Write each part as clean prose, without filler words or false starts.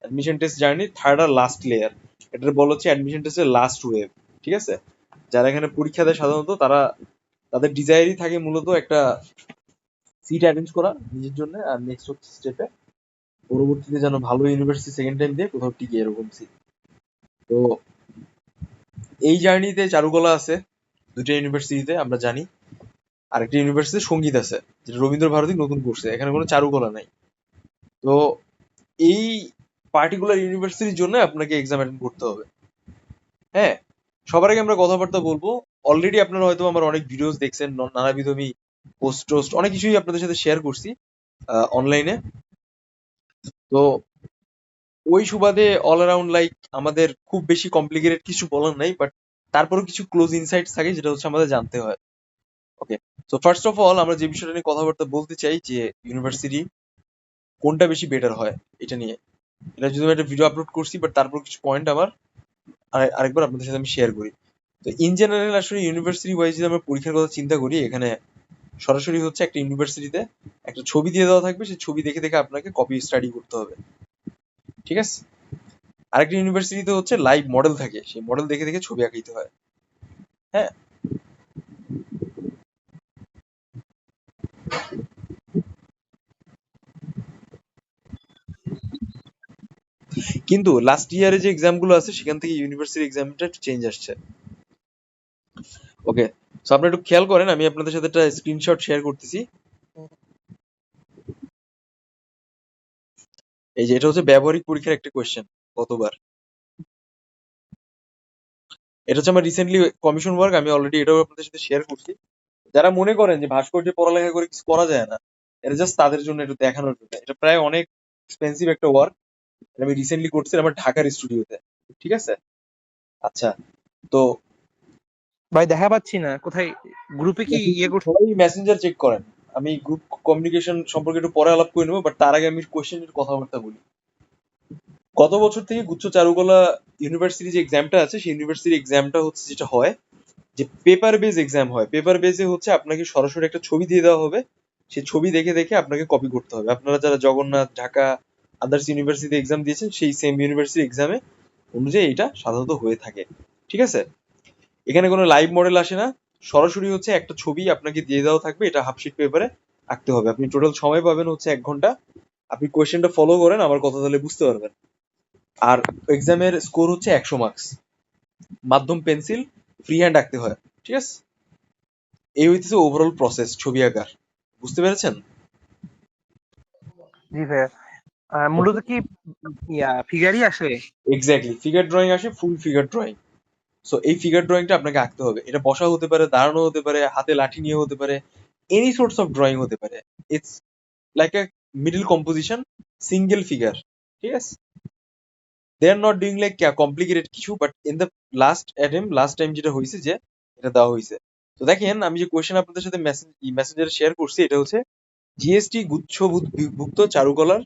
Admission test journey third আর last layer. এটার বলা হচ্ছে অ্যাডমিশন টেস্টের লাস্ট ওয়েভ। ঠিক আছে, যারা এখানে পরীক্ষা দেয় সাধারণত তারা তাদের ডিজায়ারই থাকে মূলত একটা সিট অ্যারেঞ্জ করা নিজের জন্য, আর নেক্সট হচ্ছে স্টেপে পরবর্তীতে যেন ভালো ইউনিভার্সিটি সেকেন্ড টাইম দিয়ে কোথাও টিকে এরকম সিট। তো এই জার্নিতে চারুকলা আছে দুটো ইউনিভার্সিটিতে আমরা জানি, আরেকটা ইউনিভার্সিটি সঙ্গীত আছে যেটা রবীন্দ্র ভারতী নতুন করছে, এখানে কোনো চারুকলা নাই। তো এই পার্টিকুলার ইউনিভার্সিটির জন্য আপনাকে এক্সাম অ্যাটেন্ড করতে হবে। হ্যাঁ, সবার আগে আমরা কথাবার্তা বলবো। অলরেডি আপনারা হয়তো আমার অনেক ভিডিওস দেখছেন, নানাবিধ আমি পোস্ট টোস্ট অনেক কিছুই আপনাদের সাথে শেয়ার করছি অনলাইনে। তো ওই সুবাদে অল অ্যারাউন্ড লাইক আমাদের খুব বেশি কমপ্লিকেটেড কিছু বলার নাই, বাট তারপরেও কিছু ক্লোজ ইনসাইটস থাকে যেটা হচ্ছে আমাদের জানতে হয়। ওকে, সো ফার্স্ট অফ অল আমরা যে বিষয়টা নিয়ে কথাবার্তা বলতে চাই যে ইউনিভার্সিটি কোনটা বেশি বেটার হয় এটা নিয়ে। এটা যদি আমি একটা ভিডিও আপলোড করছি, বাট তারপর কিছু পয়েন্ট আমার আরেকবার আপনাদের সাথে আমি শেয়ার করি। তো ইন জেনারেল আসলে ইউনিভার্সিটি ওয়াইজ যদি আমরা পরীক্ষার কথা চিন্তা করি, এখানে সরাসরি হচ্ছে একটা ইউনিভার্সিটিতে একটা ছবি দিয়ে দেওয়া থাকবে, সেই ছবি দেখে দেখে আপনাকে কপি স্টাডি করতে হবে। ঠিক আছে, আরেকটা ইউনিভার্সিটিতে হচ্ছে লাইভ মডেল থাকে, সেই মডেল দেখে দেখে ছবি আঁকাইতে হয়। হ্যাঁ, কিন্তু লাস্ট ইয়ারে যে এক্সাম গুলো আছে সেখান থেকে ইউনিভার্সিটি এক্সামটা একটু চেঞ্জ আসছে। ওকে, সো আপনারা একটু খেয়াল করেন, আমি আপনাদের সাথে একটা স্ক্রিনশট শেয়ার করতেছি। এই যে এটা হচ্ছে ব্যবহারিক পরীক্ষার একটা কোয়েশ্চেন গতবার। এটা হচ্ছে আমার রিসেন্টলি কমিশন ওয়ার্ক, আমি অলরেডি এটাও আপনাদের সাথে শেয়ার করছি। যারা মনে করেন যে ভাস্কর্যে পড়ালেখা করে কিছু করা যায় না, এটা জাস্ট তাদের জন্য একটু দেখানোর জন্য। এটা প্রায় অনেক এক্সপেন্সিভ একটা ওয়ার্ক, আমি রিসেন্টলি করছি আমার ঢাকার স্টুডিওতে। ঠিক আছে, আচ্ছা। তো ভাই দেখা পাচ্ছি না কোথায়, গ্রুপে কি ইয়ে করছে? সবাই মেসেঞ্জার চেক করেন। আমি গ্রুপ কমিউনিকেশন সম্পর্কে একটু পরে আলাপ করে নেবো, বাট তার আগে আমি কোয়েশ্চেনের কথাবার্তা বলি। গত বছর থেকে গুচ্ছ চারুকলা ইউনিভার্সিটি যে এক্সামটা আছে, সেই ইউনিভার্সিটি এক্সামটা হচ্ছে যেটা হয় যে পেপার বেজ এক্সাম হয়। পেপার বেজে হচ্ছে আপনাকে সরাসরি একটা ছবি দিয়ে দেওয়া হবে, সেই ছবি দেখে দেখে আপনাকে কপি করতে হবে। আপনারা যারা Jagannath, Dhaka, others university exam দিয়েছেন সেই সেম ইউনিভার্সিটি এক্সামে অনুযায়ী এটা সাধারণত হয়ে থাকে। ঠিক আছে, এখানে কোনো লাইভ মডেল আসে না, সরাসরি হচ্ছে একটা ছবি আপনাকে দিয়ে দেওয়া থাকবে, এটা হাফ শিট পেপারে আঁকতে হবে। আপনি টোটাল সময় পাবেন হচ্ছে 1 ঘন্টা। আপনি কোয়েশ্চেনটা ফলো করেন, আমার কথা তাহলে বুঝতে পারবেন। আর এক্সামের স্কোর হচ্ছে 100 মার্কস। মাধ্যম পেন্সিল, ফ্রি হ্যান্ড আঁকতে হয়। ঠিক আছে, এই হইতেছে ওভারঅল প্রসেস ছবি আঁকার। বুঝতে পেরেছেন? জি ভাইয়া। মূলত কি ফিগারই আসে? এক্স্যাক্টলি, ফিগার ড্রয়িং আসে, ফুল ফিগার ড্রয়িং। সো এই ফিগার ড্রয়িংটা আপনাকে আঁকতে হবে। এটা বসা হতে পারে, দাঁড়ানো হতে পারে, হাতে লাঠি নিয়ে হতে পারে, এনি সোর্টস অফ ড্রয়িং হতে পারে। It's like a middle composition, single figure. ঠিক আছে, they are not doing like complicated কিছু, but in the last time যেটা হয়েছে যে এটা দেওয়া হয়েছে। তো দেখেন, আমি যে কোয়েশ্চেন আপনাদের সাথে মেসেঞ্জারে শেয়ার করছি, এটা হচ্ছে জিএসটি গুচ্ছভুক্ত চারুকলার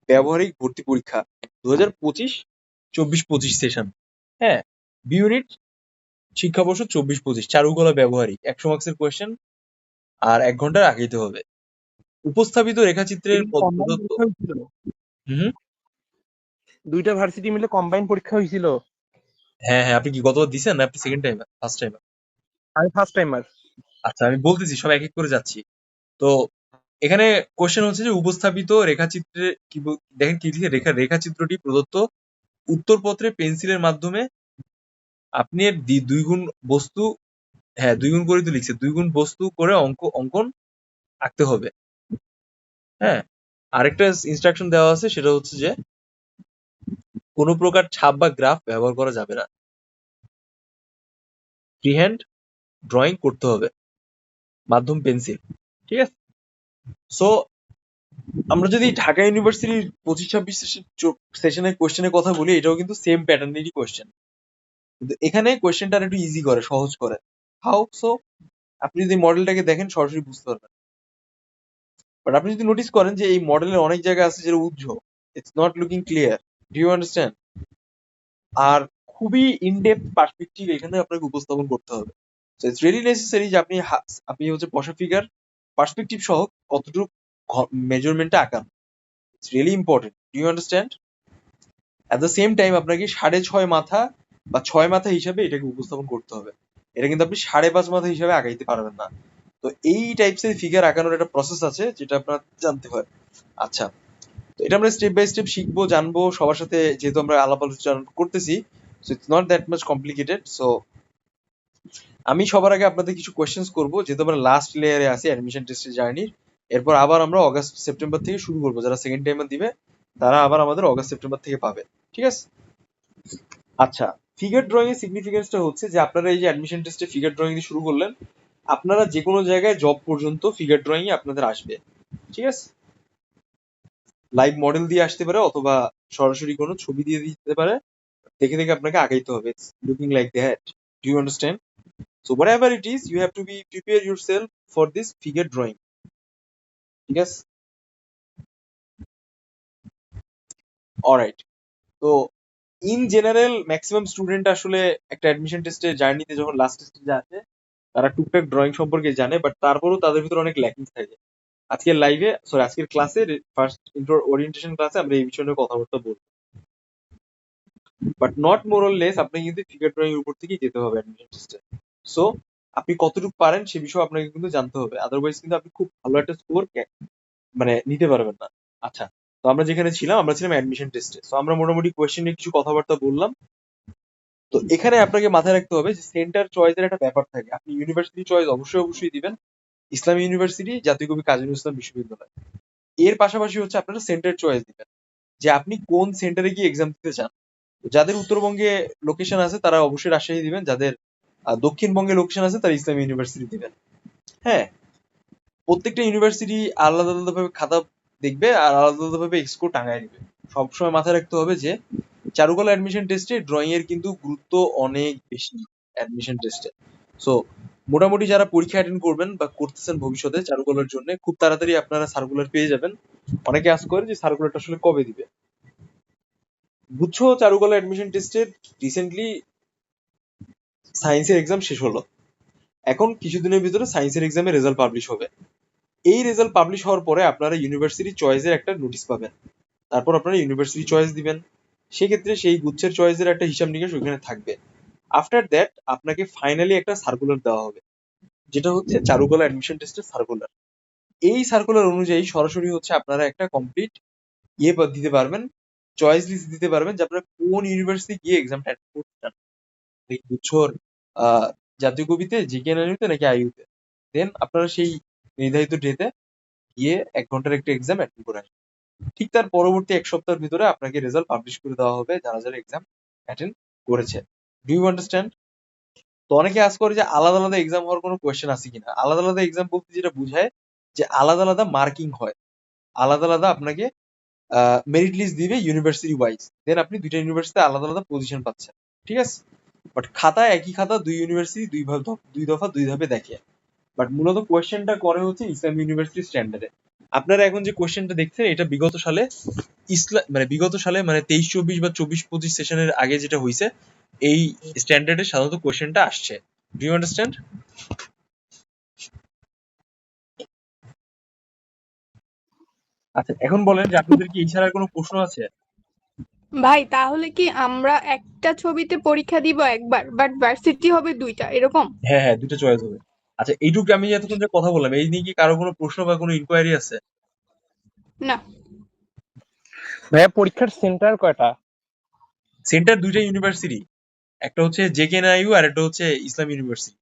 ব্যবহারিক ভর্তি পরীক্ষা 2025-24-25 সেশন। হ্যাঁ, বি ইউনিট, শিক্ষাবর্ষ 24-25, চারুকলা ব্যবহারিক, 100 মার্কসের কোয়েশ্চেন, আর 1 ঘন্টার আগেইতে হবে। উপস্থাপিত রেখাচিত্রের এটা কি কম্বাইন প্রদত্ত। পরীক্ষা হয়েছিল? হুম, দুইটা ভার্সিটি মিলে কম্বাইন পরীক্ষা হয়েছিল? হ্যাঁ হ্যাঁ, আপনি কি গতবার দিছেন না আপনি সেকেন্ড টাইম, ফার্স্ট টাইম? আমি ফার্স্ট টাইমার। আচ্ছা, আমি বলতেছি সব এক এক করে যাচ্ছি। তো এখানে কোশ্চেন হচ্ছে যে উপস্থাপিত রেখাচিত্রে দেখেন কি লিখে, রেখাচিত্রটি প্রদত্ত উত্তরপত্রে পেন্সিলের মাধ্যমে আপনি এর 2 গুণ বস্তু, হ্যাঁ 2 গুণ করে তো লিখছে, 2 গুণ বস্তু করে অঙ্কন আঁকতে হবে। হ্যাঁ, আরেকটা ইনস্ট্রাকশন দেওয়া আছে, সেটা হচ্ছে যে কোনো প্রকার ছাপ বা গ্রাফ ব্যবহার করা যাবে না, ফ্রি হ্যান্ড ড্রয়িং করতে হবে, মাধ্যম পেন্সিল। ঠিক আছে, সো আমরা যদি ঢাকা ইউনিভার্সিটির 25-26 সেশনের কোয়েশ্চেনের কথা বলি, এটাও কিন্তু সেম প্যাটার্নেরই কোয়েশ্চেন, কিন্তু এখানে কোয়েশ্চেনটা একটু ইজি করে, সহজ করে। How so? আপনি যদি মডেলটাকে দেখেন সরাসরি বুঝতে পারবেন, বাট আপনি যদি নোটিস করেন যে এই মডেলের অনেক জায়গা আছে যেটা উজ্জ্বল, it's not looking clear. Do you understand? আর খুবই ইনডেপথ পার্সপেক্টিভ এখানে আপনাকে উপস্থাপন করতে হবে। সো ইটস রিয়েলি নেসেসারি যে আপনি হচ্ছে বসা ফিগার পার্সপেক্টিভ সহ কতটুকু মেজারমেন্টটা আঁকান। It's really important. Do you understand? At the same time আপনাকে 6.5 মাথা বা 6 মাথা হিসাবে এটাকে উপস্থাপন করতে হবে। এটা কিন্তু আপনি 5.5 মাথা হিসাবে আগাইতে পারবেন না। তো এই টাইপস এর ফিগার আঁকানোর একটা প্রসেস আছে যেটা আপনার জানতে হয়। আচ্ছা, তো এটা আমরা স্টেপ বাই স্টেপ শিখবো, জানবো সবার সাথে, যেহেতু আমরা আলাপ আলোচনা করতেছি, so it's not that much complicated. So আমি সবার আগে আপনাদের কিছু কোয়েশ্চেন্স করবো, যেহেতু আমরা লাস্ট লেয়ারে আছি অ্যাডমিশন টেস্টের জার্নির। এরপর আবার আমরা অগাস্ট সেপ্টেম্বর থেকে শুরু করবো, যারা সেকেন্ড টাইমে দিবে তারা আবার আমাদের অগাস্ট সেপ্টেম্বর থেকে পাবে, ঠিক আছে? আচ্ছা, ফিগার ড্রয়িং এর সিগনিফিকেন্সটা হচ্ছে যে আপনারা এই যে অ্যাডমিশন টেস্টে ফিগার ড্রয়িং দিয়ে শুরু করলেন, আপনারা যে কোনো জায়গায় জব পর্যন্ত ফিগার ড্রয়িং আপনাদের আসবে, ঠিক আছে? লাইভ মডেল দিয়ে আসতে পারে অথবা সরাসরি কোনো ছবি দিয়ে দিতে পারে, দেখে দেখে আপনাকে আগাইতে হবে। It's looking like that. Do you understand? So whatever it is, you have to be prepare yourself for this figure drawing, ঠিক আছে? অলরাইট। তো ইন জেনারেল ম্যাক্সিমাম স্টুডেন্ট আসলে একটা অ্যাডমিশন টেস্টের জার্নিতে যখন লাস্ট স্টেজে আসে, তারা টুকটাক ড্রয়িং সম্পর্কে জানে, বাট তারপরেও তাদের ভিতরে অনেক ল্যাকিংস থাকে। আজকের লাইভে, সরি আজকের ক্লাসে, ফার্স্ট ইন্ট্রো ওরিয়েন্টেশন ক্লাসে আমরা এই বিষয় নিয়ে কথাবার্তা বলবো। But not more or less আপনি কিন্তু ফিগার ড্রয়িং এর উপর থেকেই যেতে হবে অ্যাডমিশন টেস্টে। সো আপনি কতটুকু পারেন সে বিষয়ে আপনাকে কিন্তু জানতে হবে, আদারওয়াইজ কিন্তু আপনি খুব ভালো একটা স্কোর মানে নিতে পারবেন না। আচ্ছা, তো আমরা যেখানে ছিলাম, আমরা ছিলাম অ্যাডমিশন টেস্টে। সো আমরা মোটামুটি কোয়েশ্চেন নিয়ে কিছু কথাবার্তা বললাম। তো এখানে আপনাকে মাথায় রাখতে হবে যে সেন্টার চয়েসের একটা ব্যাপার থাকে। আপনি ইউনিভার্সিটি চয়েস অবশ্যই অবশ্যই দিবেন, ইসলামী ইউনিভার্সিটি, জাতীয় কবি কাজী নজরুল ইসলাম বিশ্ববিদ্যালয়। এর পাশাপাশি হচ্ছে আপনারা সেন্টার চয়েস দিবেন, যে আপনি কোন সেন্টারে গিয়ে এক্সাম দিতে চান। যাদের উত্তরবঙ্গে লোকেশন আছে তারা অবশ্যই রাজশাহী দিবেন, যাদের দক্ষিণবঙ্গে লোকেশন আছে তারা ইসলামী ইউনিভার্সিটি দিবেন। হ্যাঁ, প্রত্যেকটা ইউনিভার্সিটি আলাদা আলাদা ভাবে খাতা দেখবে আর আলাদা আলাদা ভাবে স্কোর টাঙায় দিবে। সবসময় মাথায় রাখতে হবে যে চারুকলা অ্যাডমিশন টেস্টে ড্রয়িং এর কিন্তু গুরুত্ব অনেক বেশি অ্যাডমিশন টেস্টে। সো মোটামুটি যারা পরীক্ষা অ্যাটেন্ড করবেন বা করতেছেন ভবিষ্যতে চারুকলার জন্য, খুব তাড়াতাড়ি আপনারা সার্কুলার পেয়ে যাবেন। অনেকে আজ করে যে সার্কুলারটা আসলে কবে দিবে। গুচ্ছ চারুকলা অ্যাডমিশন টেস্টের রিসেন্টলি সায়েন্সের এক্সাম শেষ হলো। এখন কিছুদিনের ভিতরে সায়েন্সের এক্সামের রেজাল্ট পাবলিশ হবে। এই রেজাল্ট পাবলিশ হওয়ার পরে আপনারা ইউনিভার্সিটি চয়েসের একটা নোটিশ পাবেন। তারপর আপনারা ইউনিভার্সিটি চয়েস দিবেন। সেক্ষেত্রে সেই গুচ্ছের চয়েসের একটা হিসাব নিকাশ ওইখানে থাকবে। আফটার দ্যাট আপনাকে ফাইনালি একটা সার্কুলার দেওয়া হবে, যেটা হচ্ছে চারুকলা অ্যাডমিশন টেস্টের সার্কুলার। এই সার্কুলার অনুযায়ী সরাসরি হচ্ছে আপনারা একটা কমপ্লিট দিতে পারবেন, চয়েস লিস্ট দিতে পারবেন যে আপনারা কোন ইউনিভার্সিটি গিয়ে এক্সামটা অ্যাটেন্ড করতে চান, এই গুচ্ছর আহ, জাতীয় কবিতে, জিকেএনইউতে নাকি আইইউতে। দেন আপনারা সেই নির্ধারিত ডেতে গিয়ে 1 ঘন্টার একটা এক্সাম অ্যাটেন্ড করে আসবেন। ঠিক তার পরবর্তী 1 সপ্তাহের ভিতরে আপনাকে রেজাল্ট পাবলিশ করে দেওয়া হবে যারা যারা এক্সাম অ্যাটেন্ড করেছে। Do you understand? তো অনেকে আজ করে যে আলাদা আলাদা এক্সাম হওয়ার কোনো কোয়েশ্চেন আছে কিনা। আলাদা আলাদা এক্সাম বলতে যেটা বুঝায় যে আলাদা আলাদা মার্কিং হয়, আলাদা আলাদা আপনাকে মেরিট লিস্ট দিবে ইউনিভার্সিটি ওয়াইজ। দেন আপনি দুইটা ইউনিভার্সিটিতে আলাদা আলাদা পজিশন পাচ্ছেন, ঠিক আছে? বাট খাতা একই খাতা, দুই ইউনিভার্সিটি দুই দফা দুই ধাপে দেখে। বাট মূলত কোয়েশ্চেনটা করে হচ্ছে ইসলাম ইউনিভার্সিটি স্ট্যান্ডার্ডে। আপনারা এখন যে কোয়েশ্চেনটা দেখছেন এটা বিগত সালে বিগত সালে মানে 23-24 বা 24-25 সেশনের আগে যেটা হয়েছে, এই স্ট্যান্ডার্ডে সাধারণত কোয়েশ্চেনটা আসছে। Do you understand? আচ্ছা, এখন বলেন যে আপনাদের কি এই ছাড়া আর কোনো প্রশ্ন আছে? ভাই তাহলে কি আমরা একটা ছবিতে পরীক্ষা দিব একবার, বাট ভার্সিটি হবে দুইটা, এরকম? হ্যাঁ হ্যাঁ, দুটো চয়েস হবে। আচ্ছা, এইটুকু আমি এতক্ষণ যে কথা বললাম এই নিয়ে কি কারো কোনো প্রশ্ন বা কোনো ইনকোয়ারি আছে? না। ভাইয়া পরীক্ষার সেন্টার কয়টা? সেন্টার দুইটা ইউনিভার্সিটি, একটা হচ্ছে জেকেএনআইইউ আর একটা হচ্ছে ইসলাম ইউনিভার্সিটি।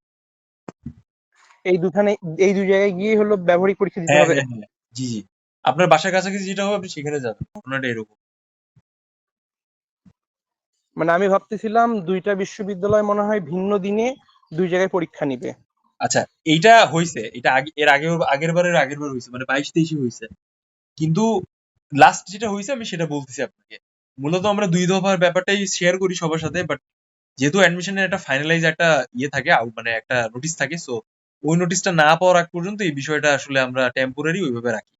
এই দুখানে, এই দুই জায়গায় গিয়ে হলো ব্যবহারিক পরীক্ষা দিতে হ্যাঁ হবে? হ্যাঁ হ্যাঁ, জি জি। আপনার বাসার কাছাকাছি যেটা হবে আপনি সেখানে যাবেন, ঘটনাটা এরকম। মানে আমি ভাবতেছিলাম দুইটা বিশ্ববিদ্যালয় মনে হয় ভিন্ন দিনে দুই জায়গায় পরীক্ষা নিবে। আচ্ছা, এইটা হইছে, এটা আগে এর আগে আগের বার হইছে, মানে 22-23 হইছে। কিন্তু লাস্ট যেটা হইছে আমি সেটা বলতেছি আপনাকে। মূলত আমরা দুই দফার ব্যাপারটাই শেয়ার করি সবার সাথে, বাট যেহেতু অ্যাডমিশনের একটা ফাইনালাইজ একটা ইয়ে থাকে, মানে একটা নোটিশ থাকে, সো ওই নোটিশটা না পাওয়ার আগ পর্যন্ত এই বিষয়টা আসলে আমরা টেম্পোরারি ওইভাবে রাখি।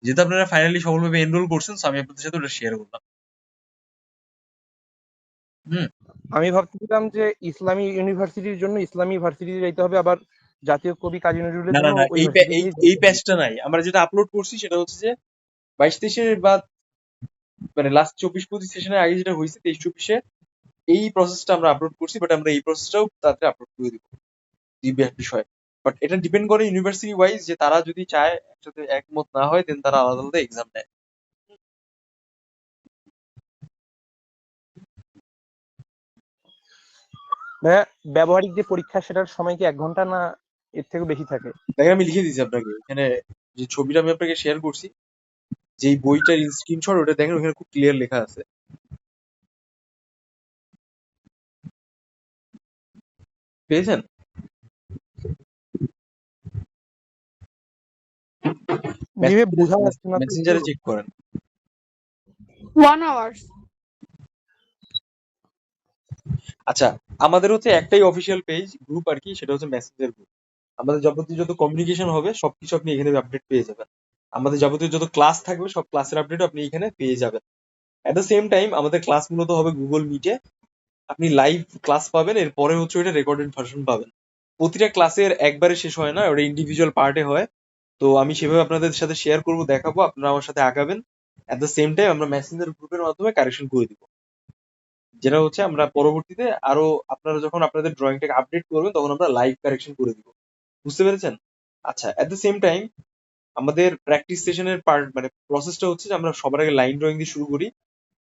যেহেতু আপনারা ফাইনালি সফলভাবে এনরোল করছেন, সো আমি আপনাদের সাথে ওটা শেয়ার করলাম। হুম। আমি ভাবতেছিলাম যে ইসলামী ইউনিভার্সিটির জন্য ইসলামী ভার্সিটিতে যাইতে হবে, আবার জাতীয় কবি কাজী নজরুলের না না জন্য না, ওই এই ভার্সিটিতেই এই যাইতে হবে। প্যাচটা নাই। আমরা যেটা আপলোড করছি সেটা হচ্ছে যে 22-23 বা মানে লাস্ট 24-25 সেশনের আগে যেটা হয়েছে 23-24-এ এই প্রসেসটা আমরা আপলোড করছি, বাট আমরা এই প্রসেসটাও তাতে আপলোড করে দিব বিষয়। বাট এটা ডিপেন্ড করে ইউনিভার্সিটি ওয়াইজ, যে তারা যদি চায় একসাথে একমত না হয় দেন তারা আলাদা আলাদা এক্সাম নেয়। ভাইয়া ব্যবহারিক যে পরীক্ষা সেটার সময় কি 1 ঘন্টা না এর থেকেও বেশি থাকে? দেখেন আমি লিখে দিয়েছি আপনাকে এখানে, যে ছবিটা আমি আপনাকে শেয়ার করছি, যেই বইটার স্ক্রিনশট, ওটা দেখেন ওখানে খুব ক্লিয়ার লেখা আছে। পেয়েছেন? জিভে বোঝা যাচ্ছে না তো মেসেঞ্জারে একটু। চেক করেন। 1 hours। আচ্ছা, আমাদের হচ্ছে একটাই অফিসিয়াল পেজ গ্রুপ আর কি, সেটা হচ্ছে মেসেঞ্জার গ্রুপ। আমাদের যাবতীয় যত কমিউনিকেশন হবে সবকিছু আপনি এখানে আপডেট পেয়ে যাবেন। আমাদের যাবতীয় যত ক্লাস থাকবে সব ক্লাসের আপডেট আপনি এখানে পেয়ে যাবেন। এট দ্য সেম টাইম আমাদের ক্লাস মূলত হবে গুগল মিটে, আপনি লাইভ ক্লাস পাবেন, এরপরে হচ্ছে ওইটা রেকর্ডেড ভার্সন পাবেন। প্রতিটা ক্লাসের একবারে শেষ হয় না, ওটা ইন্ডিভিজুয়াল পার্টে হয়। তো আমি সেভাবে আপনাদের সাথে শেয়ার করব, দেখাবো, আপনারা আমার সাথে আগাবেন। এট দ্য সেম টাইম আমরা মেসেঞ্জার গ্রুপের মাধ্যমে কারেকশন করে দিব, যেটা হচ্ছে আমরা পরবর্তীতে আরো আপনারা যখন আপনাদের ড্রয়িংটাকে আপডেট করবেন তখন আমরা লাইভ কারেকশন করে দিব। বুঝতে পেরেছেন? আচ্ছা, এট দ্য সেম টাইম আমাদের প্র্যাকটিস সেশনের পার্ট মানে প্রসেসটা হচ্ছে যে আমরা সবার আগে লাইন ড্রয়িং দিয়ে শুরু করি।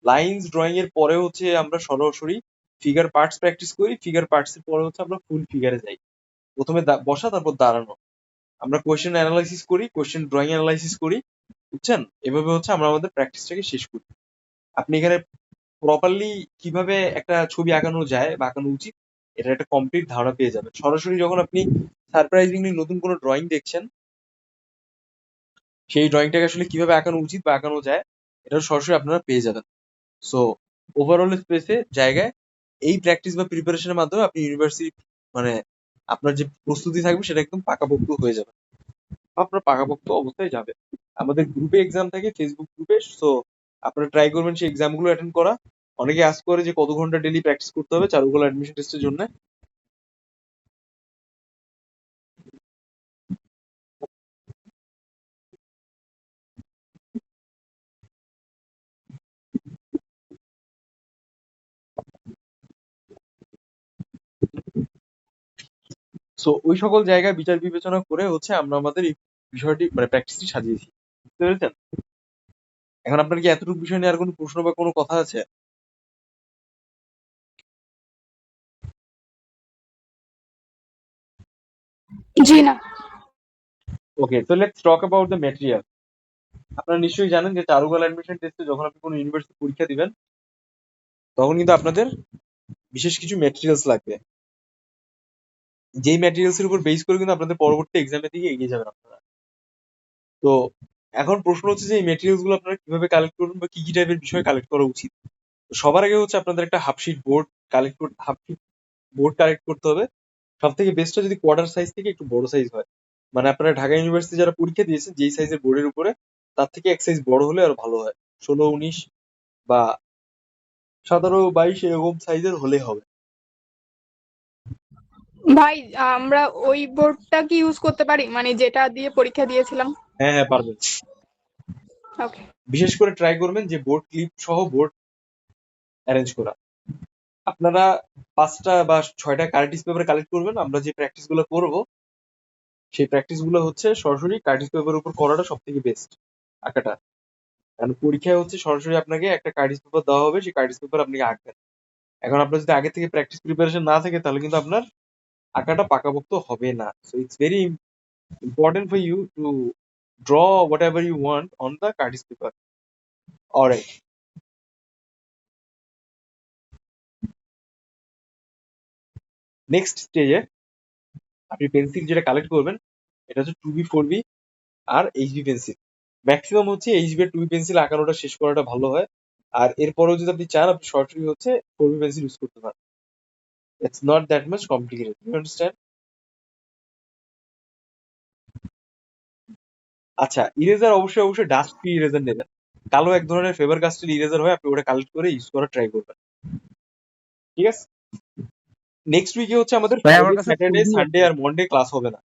লাইন্স ড্রয়িং এর পরে হচ্ছে আমরা সরাসরি ফিগার পার্টস প্র্যাকটিস করি। ফিগার পার্টস এর পরে হচ্ছে আমরা ফুল ফিগারে যাই। প্রথমে বসা, তারপর দাঁড়ানো। আমরা কোয়েশ্চেন অ্যানালাইসিস করি, কোয়েশ্চেন ড্রয়িং অ্যানালাইসিস করি। বুঝছেন? এভাবে হচ্ছে আমরা আমাদের প্র্যাকটিসটাকে শেষ করি। আপনি এখানে প্রপারলি কিভাবে একটা ছবি আঁকানো যায় বা আঁকানো উচিত, এটার একটা কমপ্লিট ধারণা পেয়ে যাবেন। সরাসরি যখন আপনি সারপ্রাইজিংলি নতুন কোনো ড্রয়িং দেখছেন, সেই ড্রয়িংটাকে আসলে কিভাবে আঁকানো উচিত বা আঁকানো যায়, এটা সরাসরি আপনারা পেয়ে যাবেন। সো ওভারঅল স্পেসে জায়গায় এই প্র্যাকটিস বা প্রিপারেশনের মাধ্যমে আপনি ইউনিভার্সিটি মানে আপনার যে প্রস্তুতি থাকবে সেটা একদম পাকাপোক্ত হয়ে যাবে, আপনার পাকাপোক্ত অবস্থায় যাবে। আমাদের গ্রুপে এক্সাম থাকে, ফেসবুক গ্রুপে। সো আপনারা ট্রাই করবেন সেই এক্সামগুলো অ্যাটেন্ড করা। অনেকে আস্ক করে যে কত ঘন্টা ডেইলি প্র্যাকটিস করতে হবে চারুকলা অ্যাডমিশন টেস্টের জন্য। সো ওই সকল জায়গায় বিচার বিবেচনা করে হচ্ছে আমরা আমাদের এই বিষয়টি মানে প্র্যাকটিসটি সাজিয়েছি। বুঝতে পেরেছেন? এখন আপনার কি এতটুকু বিষয় নিয়ে আর কোনো প্রশ্ন বা কোনো কথা আছে? জি না। Okay, so let's talk about the material. আপনারা নিশ্চয়ই জানেন যে চারুকলা অ্যাডমিশন টেস্টে যখন আপনি কোনো ইউনিভার্সিটি পরীক্ষা দিবেন তখন কিন্তু আপনাদের বিশেষ কিছু ম্যাটেরিয়ালস লাগবে, যেই ম্যাটেরিয়ালস এর উপর বেস করে কিন্তু আপনাদের পরবর্তী এক্সামের দিকে এগিয়ে যাবেন আপনারা। তো এখন প্রশ্ন হচ্ছে যে এই ম্যাটেরিয়ালস গুলো আপনারা কিভাবে কালেক্ট করবেন বা কি কি টাইপের বিষয় কালেক্ট করা উচিত। তো সবার আগে হচ্ছে আপনাদের একটা হাফশিট বোর্ড কালেক্ট করতে হবে। সব থেকে বেস্টটা যদি কোয়ার্টার সাইজ থেকে একটু বড় সাইজ হয়, মানে আপনারা ঢাকা ইউনিভার্সিটি যারা পরীক্ষা দিয়েছেন যেই সাইজের বোর্ডের উপরে, তার থেকে এক সাইজ বড় হলে আরো ভালো হয়। 16-19 বা 17-22 এরকম সাইজের হলে হবে। ভাই আমরা ওই বোর্ডটা কি ইউজ করতে পারি, মানে যেটা দিয়ে পরীক্ষা দিয়েছিলাম? হ্যাঁ হ্যাঁ পারবেন। ওকে। বিশেষ করে ট্রাই করবেন যে বোর্ড ক্লিপ সহ বোর্ড অ্যারেঞ্জ করা। আপনারা 5টা বা 6টা কার্টিস পেপার কালেক্ট করবেন। আমরা যে প্র্যাকটিস গুলো করবো সেই প্র্যাকটিস গুলো হচ্ছে সরাসরি কার্টিস পেপারের উপর করাটা সব থেকে বেস্ট আঁকাটা। কারণ পরীক্ষায় হচ্ছে সরাসরি আপনাকে একটা কার্টিস পেপার দেওয়া হবে, সেই কার্টিস পেপার আপনি আঁকবেন। এখন আপনার যদি আগে থেকে প্র্যাকটিস প্রিপারেশন না থাকে তাহলে কিন্তু আপনার আঁকাটা পাকাপোক্ত হবে না। So it's very important for you to draw whatever you want on the cartridge paper. Alright, next স্টেজে আপনি পেন্সিল যেটা কালেক্ট করবেন এটা হচ্ছে 2B 4B আর HB পেন্সিল। ম্যাক্সিমাম হচ্ছে HB আর 2B পেন্সিল আঁকানোটা শেষ করাটা ভালো হয়। আর এরপরেও যদি আপনি চান আপনি সরাসরি হচ্ছে 4B পেন্সিল ইউজ করতে পারেন। It's not that much complicated, you understand? আচ্ছা, ইরেজার অবশ্যই অবশ্যই ডাস্ট ফ্রি ইরেজার নেবেন। কালো এক ধরনের ফেভার কাস্টেল ইরেজার হয়, আপনি ওটা কালেক্ট করে ইউজ করার ট্রাই করবেন। ঠিক আছে? নেক্সট উইকে হচ্ছে আমাদের ভাই আমার ফ্রাইডে, কাছে স্যাটারডে, খুবই সানডে আছে। আর মন্ডে ক্লাস হবে না।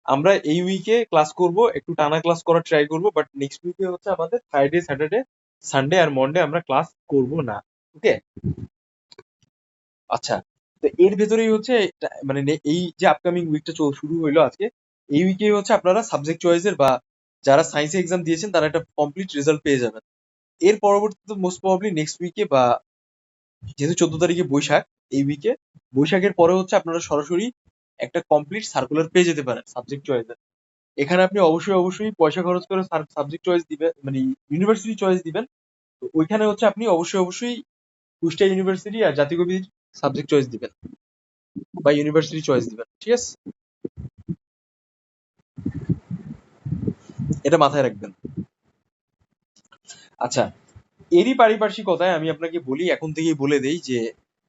আমরা এই উইকে ক্লাস করব, একটু টানা ক্লাস করার ট্রাই করব, বাট নেক্সট উইকে হচ্ছে আমাদের ফ্রাইডে, স্যাটারডে সানডে আর মন্ডে আমরা ক্লাস করব না। ওকে, আচ্ছা। তো এর ভেতরেই হচ্ছে মানে এই যে আপকামিং উইকটা শুরু হইলো আজকে, এই উইকেই হচ্ছে আপনারা সাবজেক্ট চয়েসের বা যারা সায়েন্সে এক্সাম দিয়েছেন তারা একটা কমপ্লিট রেজাল্ট পেয়ে যাবেন। এর পরবর্তীতে মোস্ট প্রবাবলি নেক্সট উইকে বা যেহেতু 14 তারিখে বৈশাখ, এই উইকে বৈশাখের পরে হচ্ছে আপনারা সরাসরি একটা কমপ্লিট সার্কুলার পেয়ে যেতে পারেন সাবজেক্ট চয়েসের। এখানে আপনি অবশ্যই অবশ্যই পয়সা খরচ করে সাবজেক্ট চয়েস দিবেন, মানে ইউনিভার্সিটি চয়েস দিবেন। তো ওইখানে হচ্ছে আপনি অবশ্যই অবশ্যই কুষ্টিয়া ইউনিভার্সিটি আর জাতীয় কবির সাবজেক্ট চয়েস দিবেন বা ইউনিভার্সিটি চয়েস দিবেন, ঠিক আছে? এটা মাথায় রাখবেন। আচ্ছা, এরই পারিপার্শ্বিকতায় আমি আপনাকে বলি, এখন থেকেই বলে দেই যে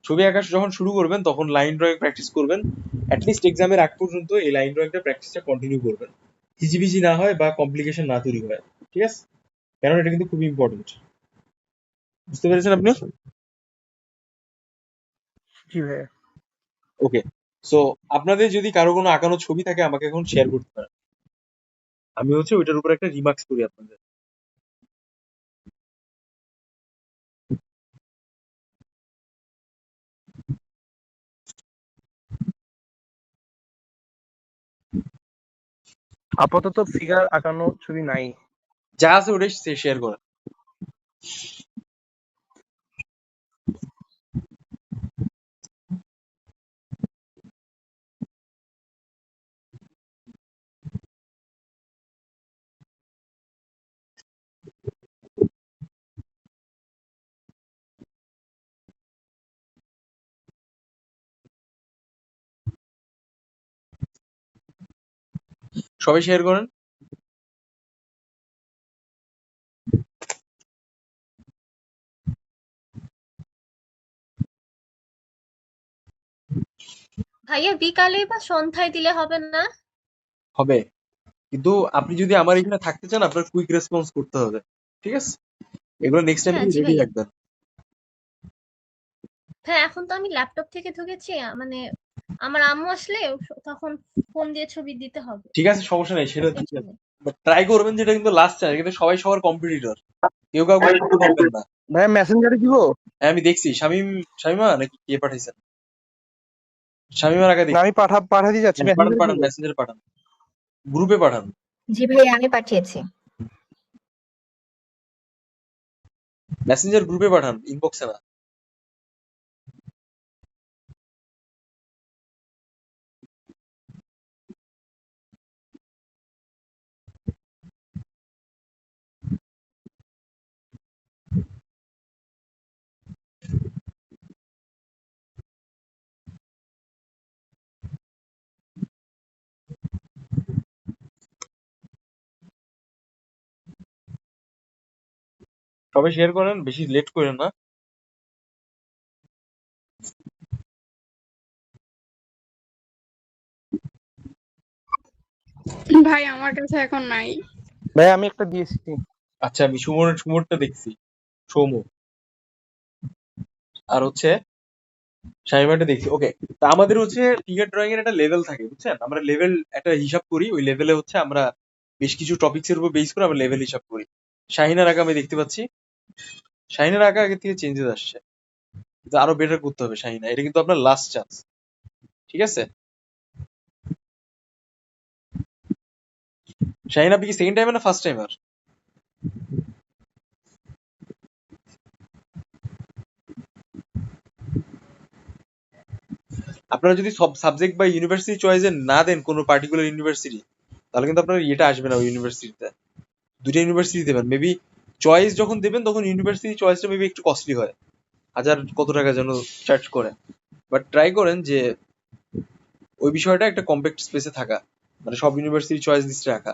ছবি আঁকা যখন শুরু করবেন তখন লাইন ড্রয়িং প্র্যাকটিস করবেন। অ্যাটলিস্ট এক্সামের আগ পর্যন্ত এই লাইন ড্রয়িংটা প্র্যাকটিসটা কন্টিনিউ করবেন, হিজিবিজি না হয় বা কমপ্লিকেশন না তৈরি হয়, ঠিক আছে? কারণ এটা কিন্তু খুব ইম্পর্টেন্ট। বুঝতে পেরেছেন আপনি? জি ভাইয়া। ওকে, সো আপনাদের যদি কারো কোনো আঁকানো ছবি থাকে আমাকে এখন শেয়ার করতে পারেন, আমি হচ্ছে ওইটার উপর একটা রিমার্কস করি আপনাদের। আপাতত ফিগার আঁকানো ছবি নাই। যা আছে ওটাই শেয়ার করেন। সবাই শেয়ার করেন। ভাইয়া বিকালে বা সন্ধ্যায় দিলে হবে না? হবে, কিন্তু আপনি যদি আমার এখানে থাকতে চান আপনার কুইক রেসপন্স করতে হবে, ঠিক আছে? এগুলো নেক্সট টাইম হ্যাঁ জি রেডি ভাইয়া। রাখবেন। হ্যাঁ এখন তো আমি ল্যাপটপ থেকে ঢুকেছি, মানে আমার আম্মু আসলে তখন ফোন দিয়ে ছবি দিতে হবে, ঠিক আছে, সমস্যা নেই, সেটা এর দিবেন। জন্য। বাট ট্রাই করবেন যেটা কিন্তু লাস্ট চান্স, কিন্তু সবাই সবার কম্পিটিটর, কেউ কাউকে ছোট ভাববেন না। ভাইয়া মেসেঞ্জারে দিব? হ্যাঁ আমি দেখছি, শামিমা নাকি কে পাঠাইছেন? শামিমার আগে না দেখছি। আমি পাঠা দিয়ে যাচ্ছি, পাঠান মেসেঞ্জারে পাঠান, দিব? মেসেঞ্জারে পাঠান, গ্রুপে পাঠান, জি ভাইয়া আমি পাঠিয়েছি। মেসেঞ্জার গ্রুপে পাঠান, ইনবক্সে না। সবাই শেয়ার করেন, বেশি লেট করেন না। ভাই আমার কাছে এখন নাই। ভাইয়া আমি একটা দিয়েছি। আচ্ছা, আমি সুমনটা দেখছি, সৌম, আর হচ্ছে শামিমাটা দেখছি। ওকে, তা আমাদের হচ্ছে ফিগার ড্রয়িং এর একটা লেভেল থাকে, বুঝছেন? আমরা লেভেল একটা হিসাব করি, ওই লেভেলে হচ্ছে আমরা বেশ কিছু টপিকস এর উপর বেস করে আমরা লেভেল হিসাব করি। শাহিনার আঁকা আমি দেখতে পাচ্ছি, শাহিনার আঁকা আগে থেকে চেঞ্জেস আসছে, কিন্তু আরো বেটার করতে হবে শাহিনা, এটা কিন্তু আপনার লাস্ট চান্স, ঠিক আছে? শাহিনা, আপনি কি সেকেন্ড টাইমে না ফার্স্ট টাইমার? আপনারা যদি সব সাবজেক্ট বা ইউনিভার্সিটি চয়েসে না দেন কোনো পার্টিকুলার ইউনিভার্সিটি, তাহলে কিন্তু আপনার ইয়েটা আসবে না ওই ইউনিভার্সিটিতে। দুইটা ইউনিভার্সিটি দেবেন, মেবি চয়েস যখন দেবেন তখন ইউনিভার্সিটি চয়েসটা মেবি একটু কস্টলি হয়, হাজার কত টাকা যেন চার্জ করে। বাট ট্রাই করেন যে ওই বিষয়টা একটা কম্প্যাক্ট স্পেসে থাকা, মানে সব ইউনিভার্সিটি চয়েস লিস্টে রাখা।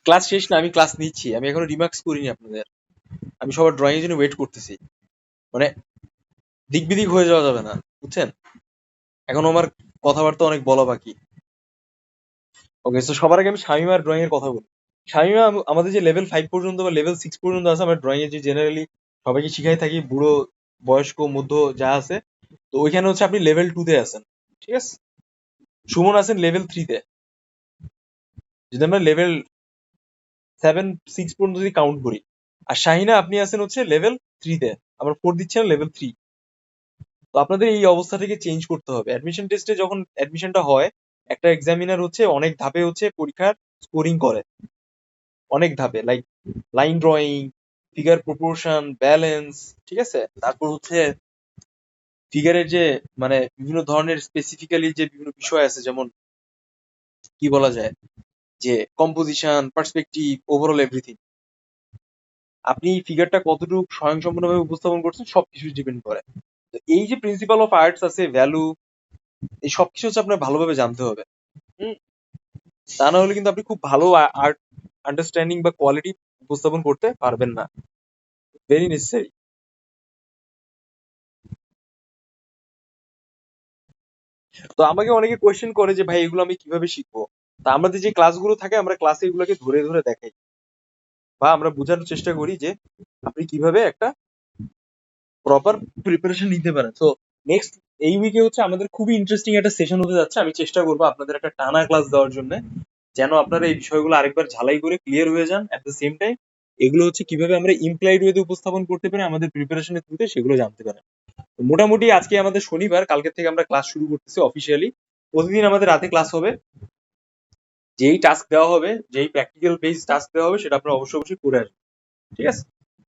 ক্লাস শেষ না, আমি ক্লাস নিচ্ছি, আমি এখনো রিমার্কস করিনি আপনাদের। আমি সবার ড্রয়িং এর জন্য ওয়েট করতেছি, মানে দিক বিদিক হয়ে যাওয়া যাবে না, বুঝছেন? এখন আমার কথাবার্তা অনেক বলা বাকি। ওকে, তো সবার আগে আমি শামিমার ড্রয়িং এর কথা বলি। শামিমা আমাদের যে লেভেল 5 পর্যন্ত বা লেভেল 6 পর্যন্ত আছে আমার ড্রয়িং এ, যে জেনারেলি সবাইকে শিখাই থাকি, বুড়ো বয়স্ক মধ্য যা আছে, তো ওইখানে হচ্ছে আপনি লেভেল 2 তে আছেন, ঠিক আছে? সুমন আছেন লেভেল 3 তে। যদি আমরা লেভেল 7-6 পর্যন্ত যদি কাউন্ট করি, আর শাহিনা আপনি আছেন হচ্ছে লেভেল 3 তে, আমার 4 দিচ্ছেন লেভেল 3। তো আপনাদের এই অবস্থাটাকে চেঞ্জ করতে হবে। অ্যাডমিশন টেস্টে যখন অ্যাডমিশনটা হয়, একটা এক্সামিনার হচ্ছে অনেক ধাপে হচ্ছে পরীক্ষার স্কোরিং করে, অনেক ধাপে, like line drawing, figure proportion, balance, ঠিক আছে? তারপর হচ্ছে ফিগারের যে মানে বিভিন্ন ধরনের স্পেসিফিক্যালি যে বিভিন্ন বিষয় আছে, যেমন কি বলা যায়, যে কম্পোজিশন, পার্সপেক্টিভ, ওভারঅল এভরিথিং। আপনি ফিগারটা কতটুকু স্বয়ংসম্পূর্ণভাবে উপস্থাপন করছেন সবকিছু ডিপেন্ড করে। তো এই যে প্রিন্সিপাল অফ আর্টস আছে, ভ্যালু, এই সবকিছু হচ্ছে আপনার ভালোভাবে জানতে হবে। হুম, তা না হলে কিন্তু আপনি খুব ভালো আর্ট আন্ডারস্ট্যান্ডিং বা কোয়ালিটি উপস্থাপন করতে পারবেন না। Very necessary. তো আমাকে অনেকে কোয়েশ্চেন করে যে ভাই এগুলো আমি কিভাবে শিখবো। তা আমাদের যে ক্লাসগুলো থাকে, আমরা ক্লাসে এগুলোকে ধরে ধরে দেখাই বা আমরা বোঝানোর চেষ্টা করি যে আপনি কিভাবে একটা প্রপার প্রিপারেশন নিতে পারেন। তো নেক্সট এই উইকে হচ্ছে আমাদের খুবই ইন্টারেস্টিং একটা সেশন হতে যাচ্ছে। আমি চেষ্টা করবো আপনাদের একটা টানা ক্লাস দেওয়ার জন্য, যেন আপনারা এই বিষয়গুলো আরেকবার ঝালাই করে ক্লিয়ার হয়ে যান। এট দ্য সেম টাইম এগুলো হচ্ছে কিভাবে আমরা ইমপ্লয়েড ওয়েতে উপস্থাপন করতে পারি আমাদের প্রিপারেশনের থ্রুতে, সেগুলো জানতে পারেন। তো মোটামুটি আজকে আমাদের শনিবার, কালকে থেকে আমরা ক্লাস শুরু করতেছি অফিসিয়ালি। প্রতিদিন আমাদের রাতে ক্লাস হবে। যেই টাস্ক দেওয়া হবে, যেই প্র্যাকটিক্যাল বেস টাস্ক দেওয়া হবে, সেটা আপনারা অবশ্যই অবশ্যই করে আসবেন, ঠিক আছে?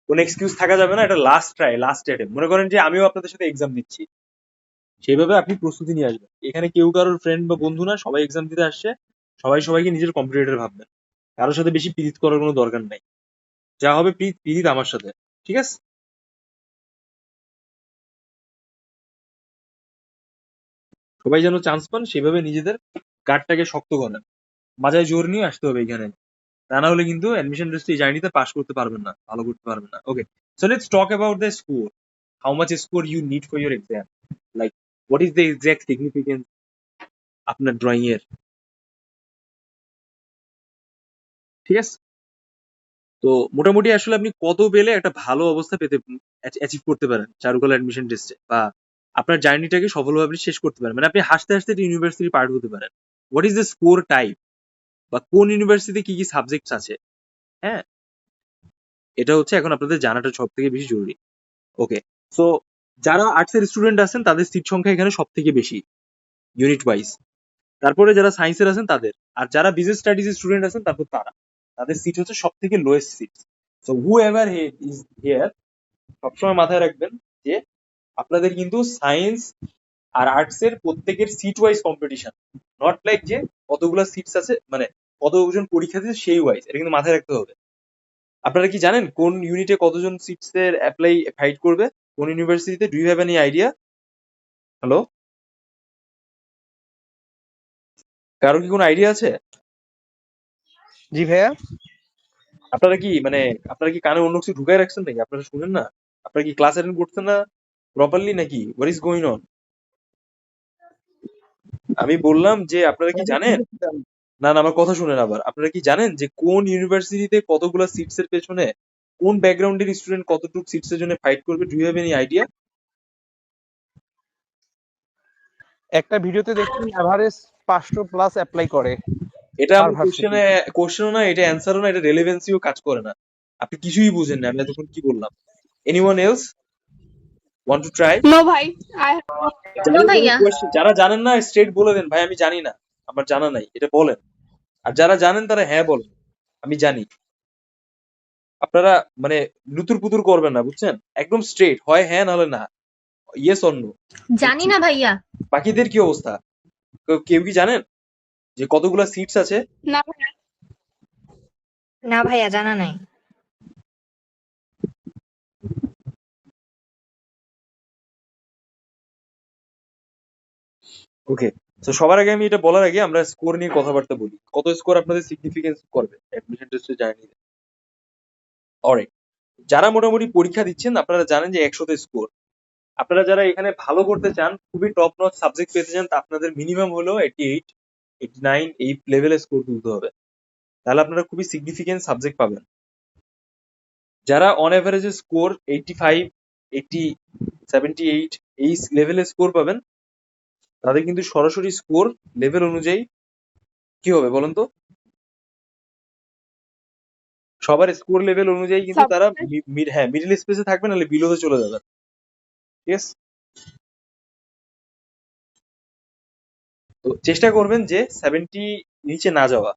কোনো এক্সকিউজ থাকা যাবে না, এটা লাস্ট ট্রাই, লাস্ট অ্যাটেম্প। মনে করেন যে আমিও আপনাদের সাথে এক্সাম দিচ্ছি, সেইভাবে আপনি প্রস্তুতি নিয়ে আসবেন। এখানে কেউ কারোর ফ্রেন্ড বা বন্ধু না, সবাই এক্সাম দিতে আসছে, সবাই সবাইকে নিজের কম্পিটিটর ভাববেন। কারোর সাথে বেশি পিরিত করার কোনো দরকার নাই। যা হবে পিরিত পিরিত আমার সাথে, ঠিক আছে? সবাই যেন চান্স পান, সেভাবে নিজেদের গার্ডটাকে শক্ত করেন। মাজায় জোর নিয়ে আসতে হবে এখানে, তা না হলে কিন্তু অ্যাডমিশন টেস্ট এই জার্নিতে পাস করতে পারবেন না, ভালো করতে পারবেন না। Okay, so let's talk about the score. How much score you need for your exam, like what is the exact significance আপনার ড্রয়িং এর, ঠিক আছে? তো মোটামুটি আসলে আপনি কত পেলে একটা ভালো অবস্থা পেতে অ্যাচিভ করতে পারেন চারুকলা অ্যাডমিশন টেস্টে, বা আপনার জার্নিটাকে সফলভাবে শেষ করতে পারেন, মানে আপনি হাসতে হাসতে ইউনিভার্সিটি পার্ট হতে পারেন। What is the score type, বা কোন ইউনিভার্সিটিতে কি কি সাবজেক্ট আছে, হ্যাঁ, এটা হচ্ছে এখন আপনাদের জানাটা সব থেকে বেশি জরুরি। ওকে, সো যারা আর্টস এর স্টুডেন্ট আছেন তাদের সিট সংখ্যা এখানে সব থেকে বেশি ইউনিট ওয়াইজ। তারপরে যারা সায়েন্সের আছেন তাদের, আর যারা বিজনেস স্টাডিজ স্টুডেন্ট আছেন তারপর তাদের সিট হচ্ছে সব থেকে lowest seat. So whoever is here, সবসময় মাথায় রাখবেন যে আপনাদের কিন্তু সায়েন্স আর আর্টস এর প্রত্যেকের seat wise competition, not like যে কতগুলো সিটস আছে, মানে কতজন পরীক্ষা দিচ্ছে সেই ওয়াইজ, এটা কিন্তু মাথায় রাখতে হবে। আপনারা কি জানেন কোন ইউনিটে কতজন সিটস এর অ্যাপ্লাই ফাইট করবে, কোন ইউনিভার্সিটিতে? Do you have any idea? Hello, কারো কি কোনো আইডিয়া আছে? জি ভাইয়া। আপনারা কি মানে আপনারা কি কানে অন্য কিছু ঢুকাই রাখছেন নাকি? আপনারা শুনেন না? আপনারা কি ক্লাস অ্যাটেন্ড করছেন না প্রপারলি নাকি? What is going on? আমি বললাম যে আপনারা কি জানেন, না না আমার কথা শুনেন আবার, আপনারা কি জানেন যে কোন ইউনিভার্সিটিতে কতগুলো সিটস এর পেছনে কোন ব্যাকগ্রাউন্ডের স্টুডেন্ট কতটুকু সিটস এর জন্য ফাইট করবে? Do you have any idea? একটা ভিডিওতে দেখছি এভারেজ 500+ অ্যাপ্লাই করে এটা পার আমার ভার্সিটি। কোশ্চেনও না, এটা অ্যান্সারও না, এটা রেলেভেন্সিও কাজ করে না। আপনি কিছুই বুঝেন না আমি এতক্ষণ কি বললাম। Anyone else want to try? No ভাই, আই নো ভাইয়া। যারা জানেন না স্ট্রেট বলে দেন, ভাই আমি জানি না, আমার জানা নাই, এটা বলেন। আর যারা জানেন তারা হ্যাঁ বলেন, আমি জানি। আপনারা মানে লুতুর পুতুর করবেন না, বুঝছেন? একদম স্ট্রেট, হয় হ্যাঁ নাহলে না, ইয়েস অর নো। জানি না ভাইয়া। বাকিদের কি অবস্থা? কেউ কি জানেন যে কতগুলা সিটস আছে? না ভাই। না ভাইয়া, জানা নাই। ওকে, তো সবার আগে আমি এটা বলার আগে আমরা স্কোর নিয়ে কথাবার্তা বলি। কত স্কোর আপনাদের সিগনিফিকেন্স করবে অ্যাডমিশন টেস্টে জার্নিতে? অলরাইট, যারা মোটামুটি পরীক্ষা দিচ্ছেন আপনারা জানেন যে 100তে স্কোর। আপনারা যারা এখানে ভালো করতে চান, খুবই টপ নচ সাবজেক্ট পেতে চান, তা আপনাদের মিনিমাম হলো 88, 89 এই লেভেলে স্কোর তুলতে হবে। তাহলে আপনারা খুবই সিগনিফিকেন্ট সাবজেক্ট পাবেন। যারা অন অ্যাভারেজে স্কোর 85, 80, 78 এই লেভেলে স্কোর পাবেন, তাদের কিন্তু সরাসরি স্কোর লেভেল অনুযায়ী কি হবে বলেন তো? সবার স্কোর লেভেল অনুযায়ী কিন্তু তারা মিডল স্পেসে থাকবে, নাহলে বিলোতে চলে যাবে। ঠিক আছে, তো চেষ্টা করবেন যে 70 নিচে না যাওয়া।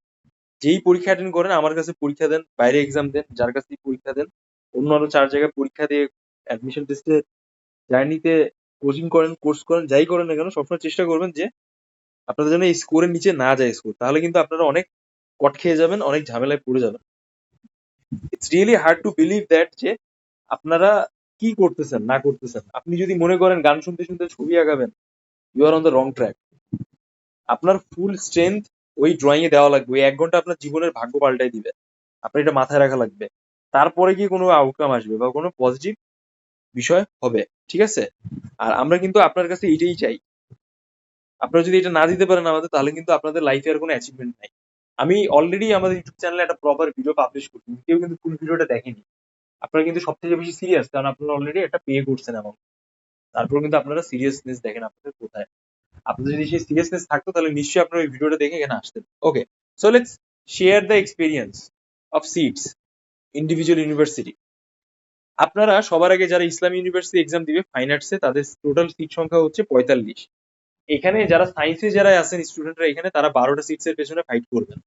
যেই পরীক্ষা অ্যাটেন্ড করেন, আমার কাছে পরীক্ষা দেন, বাইরে এক্সাম দেন, যার কাছ থেকে পরীক্ষা দেন, অন্য আরো 4 জায়গায় পরীক্ষা দিয়ে অ্যাডমিশন টেস্টে জার্নিতে কোচিং করেন, কোর্স করেন, যাই করেন না কেন, সবসময় চেষ্টা করবেন যে আপনাদের যেন এই স্কোরের নিচে না যায় স্কোর। তাহলে কিন্তু আপনারা অনেক কট খেয়ে যাবেন, অনেক ঝামেলায় পড়ে যাবেন। It's really hard to believe that যে আপনারা কি করতেছেন না করতেছেন। আপনি যদি মনে করেন গান শুনতে শুনতে ছবি আঁকাবেন, you are on the wrong track. আপনার ফুল স্ট্রেংথ ওই ড্রয়িং এ দেওয়া লাগবে। ওই 1 ঘন্টা আপনার জীবনের ভাগ্য পাল্টাই দিবে। আপনার এটা মাথায় রাখা লাগবে। তারপরে কি কোনো আউটকাম আসবে বা কোনো পজিটিভ বিষয় হবে। ঠিক আছে, আর আমরা কিন্তু আপনার কাছে এইটাই চাই। আপনারা যদি এটা না দিতে পারেন আমাদের, তাহলে কিন্তু আপনাদের লাইফে আর কোনো অ্যাচিভমেন্ট নাই। আমি অলরেডি আমাদের ইউটিউব চ্যানেলে একটা প্রপার ভিডিও পাবলিশ করছি, কেউ কিন্তু ফুল ভিডিওটা দেখেনি। আপনারা কিন্তু সব থেকে বেশি সিরিয়াস, কারণ আপনারা অলরেডি একটা পে করছেন এমন। তারপর কিন্তু আপনারা সিরিয়াসনেস দেখেন আপনাদের কোথায়। আপনাদের যদি সেই সিরিয়াসনেস থাকতো, তাহলে নিশ্চয়ই আপনারা ওই ভিডিওটা দেখে এখানে আসতেন। Okay, so let's share the experience of seats individual university. আপনারা সবার আগে যারা ইসলামী ইউনিভার্সিটি এক্সাম দিবে ফাইন আর্টসে, তাদের টোটাল সিট সংখ্যা হচ্ছে 45। এখানে যারা সায়েন্সে যারা আছেন স্টুডেন্টরা, এখানে তারা 12টা সিটস এর পেছনে ফাইট করবেন।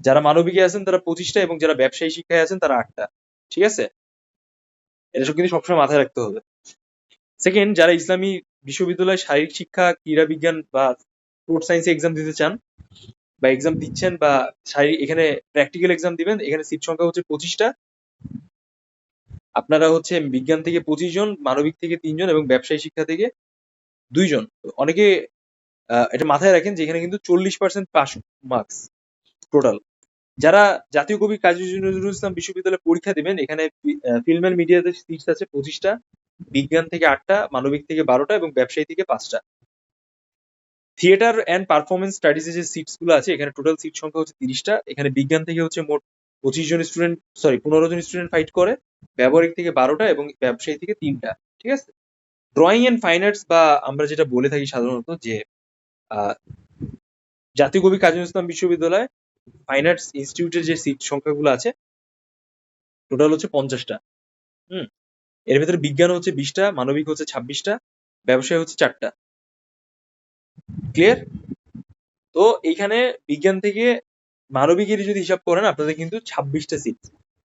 যারা মানবিকে আছেন তারা 25টা, এবং যারা ব্যবসায়ী শিক্ষায় আছেন তারা 8টা। ঠিক আছে, এটা সব কিন্তু সবসময় মাথায় রাখতে হবে। সেকেন্ড, যারা ইসলামী বিশ্ববিদ্যালয়ে শারীরিক শিক্ষা, ক্রীড়া বিজ্ঞান বা স্পোর্টস সায়েন্সে এক্সাম দিতে চান বা এক্সাম দিচ্ছেন, বা এখানে প্র্যাকটিক্যাল এক্সাম দিবেন, এখানে সিট সংখ্যা হচ্ছে 25টা। আপনারা হচ্ছে বিজ্ঞান থেকে 25 জন, মানবিক থেকে 3 জন এবং ব্যবসায়ী শিক্ষা থেকে 2 জন। অনেকে এটা মাথায় রাখেন যে এখানে কিন্তু 40% পাস মার্কস টোটাল। যারা জাতীয় কবি কাজী নজরুল ইসলাম বিশ্ববিদ্যালয়ে পরীক্ষা দিবেন, এখানে ফিল্ম অ্যান্ড মিডিয়াতে সিটস আছে 25টা, বিজ্ঞান থেকে 8টা, মানবিক থেকে 12টা এবং ব্যবসায়ী থেকে 5টা। থিয়েটার অ্যান্ড পারফরমেন্স স্টাডিজে যে সিটস গুলো আছে, এখানে টোটাল সিট সংখ্যা হচ্ছে 30টা। এখানে বিজ্ঞান থেকে হচ্ছে মোট 15 জন স্টুডেন্ট ফাইট করে, ব্যবহারিক থেকে 12টা এবং ব্যবসায়ী থেকে 3টা। ঠিক আছে, ড্রয়িং এন্ড ফাইন আর্টস বা আমরা যেটা বলে থাকি সাধারণত যে জাতীয় কবি কাজী নজরুল ইসলাম বিশ্ববিদ্যালয় ফাইন আর্টস ইনস্টিটিউটের যে সিট সংখ্যাগুলো আছে টোটাল হচ্ছে 50টা। এর ভিতরে বিজ্ঞান হচ্ছে 20টা, মানবিক হচ্ছে 26টা, ব্যবসায় হচ্ছে 4টা। ক্লিয়ার? তো এইখানে বিজ্ঞান থেকে মানবিকের যদি হিসাব করেন, আপনাদের কিন্তু 26টা সিট।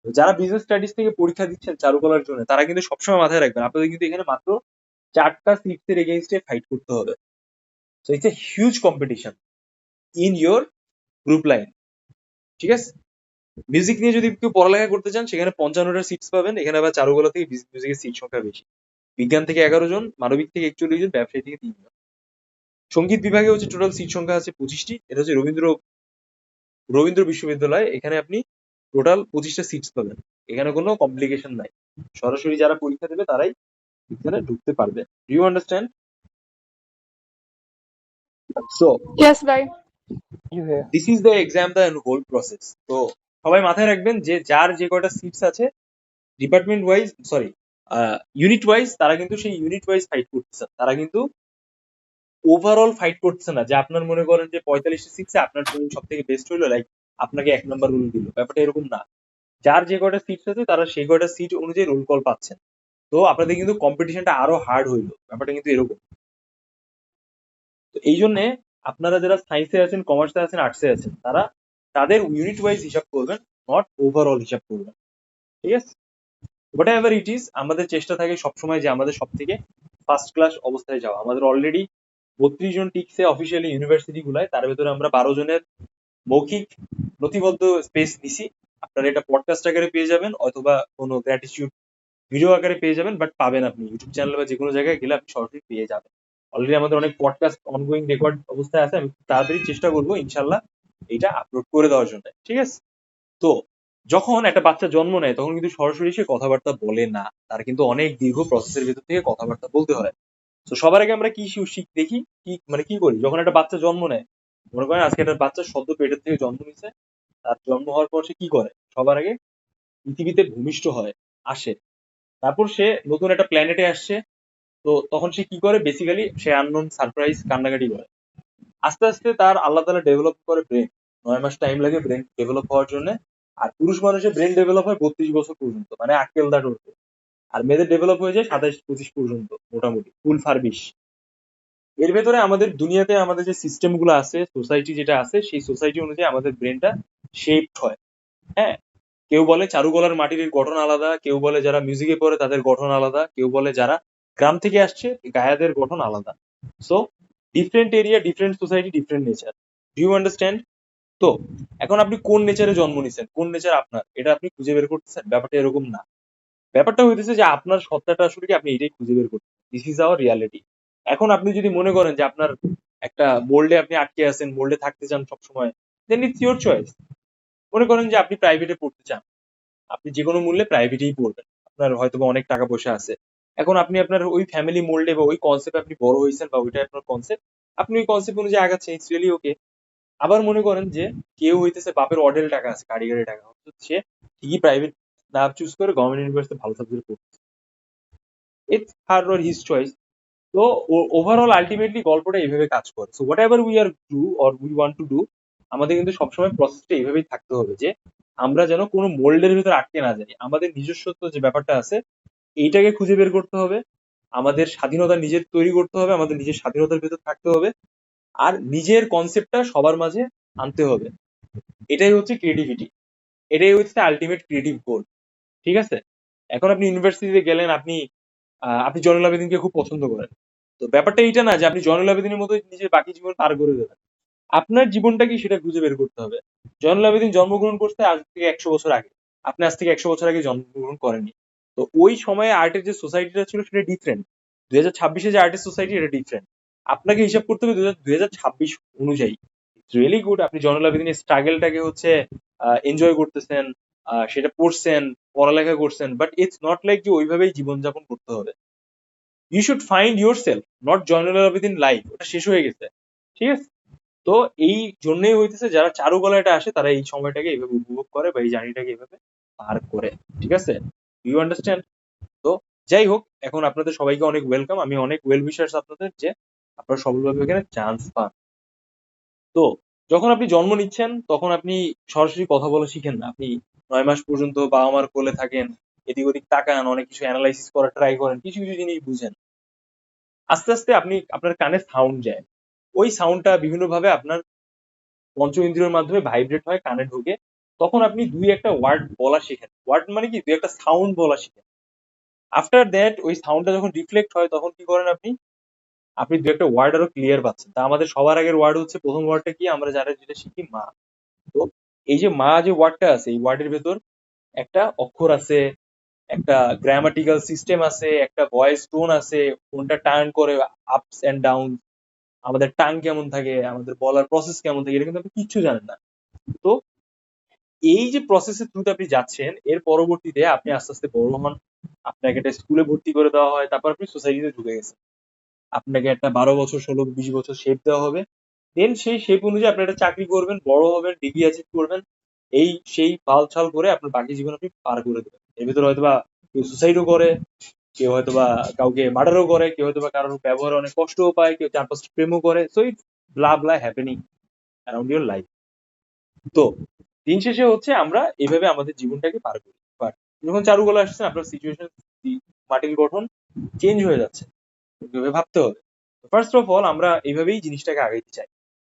যারা বিজনেস স্টাডিজ থেকে পরীক্ষা দিচ্ছেন চারুকলার জন্য, তারা কিন্তু সবসময় মাথায় রাখবেন আপনাদের কিন্তু এখানে মাত্র 4টা সিটসের এগেইনস্টে ফাইট করতে হবে। So it's a huge competition in your group line. ঠিক আছে, মিউজিক নিয়ে যদি কেউ পড়ালেখা করতে চান, সেখানে 55টা সিটস পাবেন। এখানে আবার চারুকলা থেকে মিউজিকের সিট সংখ্যা বেশি। বিজ্ঞান থেকে 11 জন, মানবিক থেকে 41 জন, ব্যবসায়ী থেকে 3 জন। সঙ্গীত বিভাগে হচ্ছে টোটাল সিট সংখ্যা আছে 25টি। এটা হচ্ছে রবীন্দ্র বিশ্ববিদ্যালয়। এখানে আপনি টোটাল 25টা সিটস পাবেন। এখানে কোনো কমপ্লিকেশন নাই, সরাসরি যারা পরীক্ষা দেবে তারাই এখানে ঢুকতে পারবে। Do you understand? So yes ভাই। This is the exam the whole process. তো সবাই মাথায় রাখবেন যে যার যে কয়টা সিটস আছে department wise, sorry unit wise, তারা কিন্তু সেই ইউনিট ওয়াইজ ফাইট করতেছে। তারা কিন্তু ওভারঅল ফাইট করতেছে না যে আপনার মনে করেন যে 45টা সিটসে আপনার জন্য সব থেকে বেস্ট হইলো, লাইক আপনাকে 1 নাম্বার রোল দিল। ব্যাপারটা এরকম না। যার যে কয়টা সিটস আছে তারা সেই কয়টা সিট অনুযায়ী রোল কল পাচ্ছেন। তো আপনাদের কিন্তু কম্পিটিশনটা আরো হার্ড হইলো। ব্যাপারটা কিন্তু এরকম। তো এই জন্য আপনারা যারা সায়েন্সে আছেন, কমার্সে আছেন, আর্টসে আছেন, তারা তাদের ইউনিট ওয়াইজ হিসাব করবেন, নট ওভারঅল হিসাব করবেন। ঠিক আছে, হোয়াট এভার ইট ইজ, আমাদের চেষ্টা থাকে সবসময় যে আমাদের সব থেকে ফার্স্ট ক্লাস অবস্থায় যাওয়া। আমাদের অলরেডি 32 জন টিকসে অফিসিয়ালি ইউনিভার্সিটি গুলায়, তার ভেতরে আমরা 12 জনের মৌখিক নথিবদ্ধ স্পেস দিছি। আপনারা এটা পডকাস্ট আকারে পেয়ে যাবেন, অথবা কোনো গ্র্যাটিটিউড ভিডিও আকারে পেয়ে যাবেন, বাট পাবেন আপনি ইউটিউব চ্যানেল বা যে কোনো জায়গায় গেলে আপনি সরাসরি পেয়ে যাবেন। অলরেডি আমাদের অনেক পডকাস্ট অনগোয়িং রেকর্ড অবস্থায় আছে, আমি খুব তাড়াতাড়ি চেষ্টা করবো ইনশাল্লাহ এইটা আপলোড করে দেওয়ার জন্য, ঠিক আছে? তো যখন একটা বাচ্চা জন্ম নেয় তখন কিন্তু সরাসরি সে কথাবার্তা বলে না, তার কিন্তু অনেক দীর্ঘ প্রসেসের ভেতর থেকে কথাবার্তা বলতে হয়। তো সবার আগে আমরা কি দেখি, কি করি যখন একটা বাচ্চা জন্ম নেয়? মনে করেন আজকে একটা বাচ্চা সদ্য পেটের থেকে জন্ম নিছে, তার জন্ম হওয়ার পর সে কি করে? সবার আগে পৃথিবীতে ভূমিষ্ঠ হয়, আসে। তারপর সে নতুন একটা প্ল্যানেটে আসছে। তো তখন সে কি করে? বেসিক্যালি সে আননোন, সারপ্রাইজ, কান্নাকাটি করে। আস্তে আস্তে তার আল্লাহ তাআলা ডেভেলপ করে ব্রেন। 9 মাস টাইম লাগে ব্রেন ডেভেলপ হওয়ার জন্য। আর পুরুষ মানুষের ব্রেন ডেভেলপ হয় 32 বছর পর্যন্ত, মানে আক্কেল দাঁত ওঠে। আর মেয়েদের ডেভেলপ হয়ে যায় 27-25 পর্যন্ত, মোটামুটি ফুল ফার্বিশ। এর ভেতরে আমাদের দুনিয়াতে আমাদের যে সিস্টেম গুলো আছে, সোসাইটি যেটা আছে, সেই সোসাইটি অনুযায়ী আমাদের ব্রেনটা শেপড হয়। হ্যাঁ, কেউ বলে চারুকলার মাটির গঠন আলাদা, কেউ বলে যারা মিউজিকে পড়ে তাদের গঠন আলাদা, কেউ বলে যারা গ্রাম থেকে আসছে গায়াদের গঠন আলাদা। So different area, different society, different nature. Do you understand? তো এখন আপনি কোন নেচারে জন্ম নিছেন, কোন নেচার আপনার, এটা আপনি খুঁজে বের করতেছেন? ব্যাপারটা এরকম না। ব্যাপারটা হইতেছে যে আপনার সত্তাটা আসলে কি, আপনি এটাই খুঁজে বের করতেছেন। This is our reality. এখন আপনি যদি মনে করেন যে আপনার একটা মোল্ডে আপনি আটকে আছেন, মোল্ডে থাকতে চান সবসময়, দেন ইটস ইউর চয়েস। মনে করেন যে আপনি প্রাইভেটে পড়তে চান, আপনি যে কোনো মূল্যে প্রাইভেটেই পড়বেন। আপনার হয়তোবা অনেক টাকা পয়সা আছে। এখন আপনি আপনার ওই ফ্যামিলি মোল্ডে বা ওই কনসেপ্টে আপনি বড় হয়েছেন, বা ওইটা আপনার কনসেপ্ট, আপনি ওই কনসেপ্ট অনুযায়ী আগাচ্ছেন, ইটস রিয়েলি ওকে। আবার মনে করেন যে কেউ হইতেছে বাপের অডেল টাকা আছে, গাড়ি গাড়ি টাকা, অথচ সে ঠিকই প্রাইভেট না চুজ করে গভর্নমেন্ট ইউনিভার্সিটি ভালো সাবজেক্ট পড়ছে। It's her or his choice. তো ওভারঅল আলটিমেটলি গল্পটা এইভাবে কাজ করে। So what ever we are do or we want to do, আমাদের কিন্তু সবসময় প্রসেসটা এইভাবেই থাকতে হবে যে আমরা যেন কোনো মোল্ডের ভিতরে আটকে না যাই। আমাদের নিজস্বত্ব যে ব্যাপারটা আছে এইটাকে খুঁজে বের করতে হবে। আমাদের স্বাধীনতা নিজের তৈরি করতে হবে, আমাদের নিজের স্বাধীনতার ভিতর থাকতে হবে, আর নিজের কনসেপ্টটা সবার মাঝে আনতে হবে। এটাই হচ্ছে ক্রিয়েটিভিটি, এটাই হচ্ছে আলটিমেট ক্রিয়েটিভ গোল, ঠিক আছে? এখন আপনি ইউনিভার্সিটিতে গেলেন, আপনি জয়নুল আবেদিনকে খুব পছন্দ করেন। তো ব্যাপারটা এইটা না যে আপনি জয়নুল আবেদিনের মতো নিজের বাকি জীবন পার করে দেবেন। আপনার জীবনটা কি সেটা খুঁজে বের করতে হবে। জয়নুল আবেদিন জন্মগ্রহণ করতে আজ থেকে 100 বছর আগে, আপনি আজ থেকে 100 বছর আগে জন্মগ্রহণ করেননি। তো ওই সময়ে আর্টের যে সোসাইটিটা ছিল সেটা ডিফারেন্ট। 2026-এ যে আর্টের সোসাইটি এটা ডিফারেন্ট। আপনাকে হিসাব করতে হবে 2026 অনুযায়ী। রিয়েলি গুড, আপনি জয়নুল আবেদিনের স্ট্রাগলটাকে হচ্ছে এনজয় করতেছেন, সেটা পড়ছেন, পড়ালেখা করছেন, বাট ইটস নট লাইক যে ওইভাবেই জীবনযাপন করতে হবে। You should find yourself, not Zainul Abedin life, ওটা শেষ হয়ে গেছে, ঠিক আছে? তো এই জন্যই হইতেছে যারা চারুকলাটা আসে তারা এই সময়টাকে এইভাবে উপভোগ করে বা এই জার্নিটাকে এইভাবে পার করে, ঠিক আছে? You understand? তো যাই হোক, এখন আপনাদের সবাইকে অনেক ওয়েলকাম, আমি অনেক ওয়েল উইশার্স আপনাদের যে আপনারা সফলভাবে এখানে চান্স পান। তো যখন আপনি জন্ম নিচ্ছেন তখন আপনি সরাসরি কথা বলা শিখেন না। আপনি 9 মাস পর্যন্ত বাবা মার কোলে থাকেন, এদিক ওদিক তাকান, অনেক কিছু অ্যানালাইসিস করার ট্রাই করেন, কিছু কিছু জিনিস বুঝেন। আস্তে আস্তে আপনার কানে সাউন্ড যায়, ওই সাউন্ডটা বিভিন্ন ভাবে আপনার পঞ্চ ইন্দ্রিয়ের মাধ্যমে ভাইব্রেট হয়, কানে ঢোকে। তখন আপনি দুই একটা ওয়ার্ড বলা শিখেন। ওয়ার্ড মানে কি, দুই একটা সাউন্ড বলা শিখেন। আফটার দ্যাট ওই সাউন্ডটা যখন রিফ্লেক্ট হয় তখন কি করেন আপনি? আপনি দু একটা ওয়ার্ড আরো ক্লিয়ার পাচ্ছেন। তা আমাদের সবার আগের ওয়ার্ড হচ্ছে, প্রথম ওয়ার্ডটা কি আমরা যারা যেটা শিখি, মা। তো এই যে মা যে ওয়ার্ডটা আছে, এই ওয়ার্ডের ভেতর একটা অক্ষর আছে, একটা গ্রামাটিক্যাল সিস্টেম আছে, একটা ভয়েস টোন আছে, কোনটা টার্ন করে আপস এন্ড ডাউন, আমাদের টাং কেমন থাকে, আমাদের বলার প্রসেস কেমন থাকে, এটা কিন্তু আপনি কিচ্ছু জানেন না। তো এই যে প্রসেসের থ্রুতে আপনি যাচ্ছেন, এর পরবর্তীতে আপনি আস্তে আস্তে বড় হন, আপনাকে একটা স্কুলে ভর্তি করে দেওয়া হয়, তারপর আপনি সোসাইটিতে ঢুকে গেছেন। আপনাকে একটা 12 বছর, 16-20 বছর শেপ দেওয়া হবে। দেন সেই শেপ অনুযায়ী আপনি একটা চাকরি করবেন, বড় হবেন, ডিগ্রি অ্যাচিভ করবেন, এই সেই পাল ছাল করে আপনার বাকি জীবন আপনি পার করে দেবেন। এর ভিতরে হয়তোবা কেউ সুসাইডও করে, কেউ হয়তোবা কাউকে মার্ডারও করে, কেউ হয়তোবা কারোর ব্যবহারে অনেক কষ্টও পায়, কেউ 4-5টা প্রেমও করে। So it's blah blah happening around your life. তো দিন শেষে হচ্ছে আমরা এভাবে আমাদের জীবনটাকে পার করি। বাট যখন চারুকলা আসছেন, আপনার সিচুয়েশন, মাটির গঠন চেঞ্জ হয়ে যাচ্ছে, এভাবে ভাবতে হবে। ফার্স্ট অফ অল আমরা এইভাবেই জিনিসটাকে আগাইতে চাই।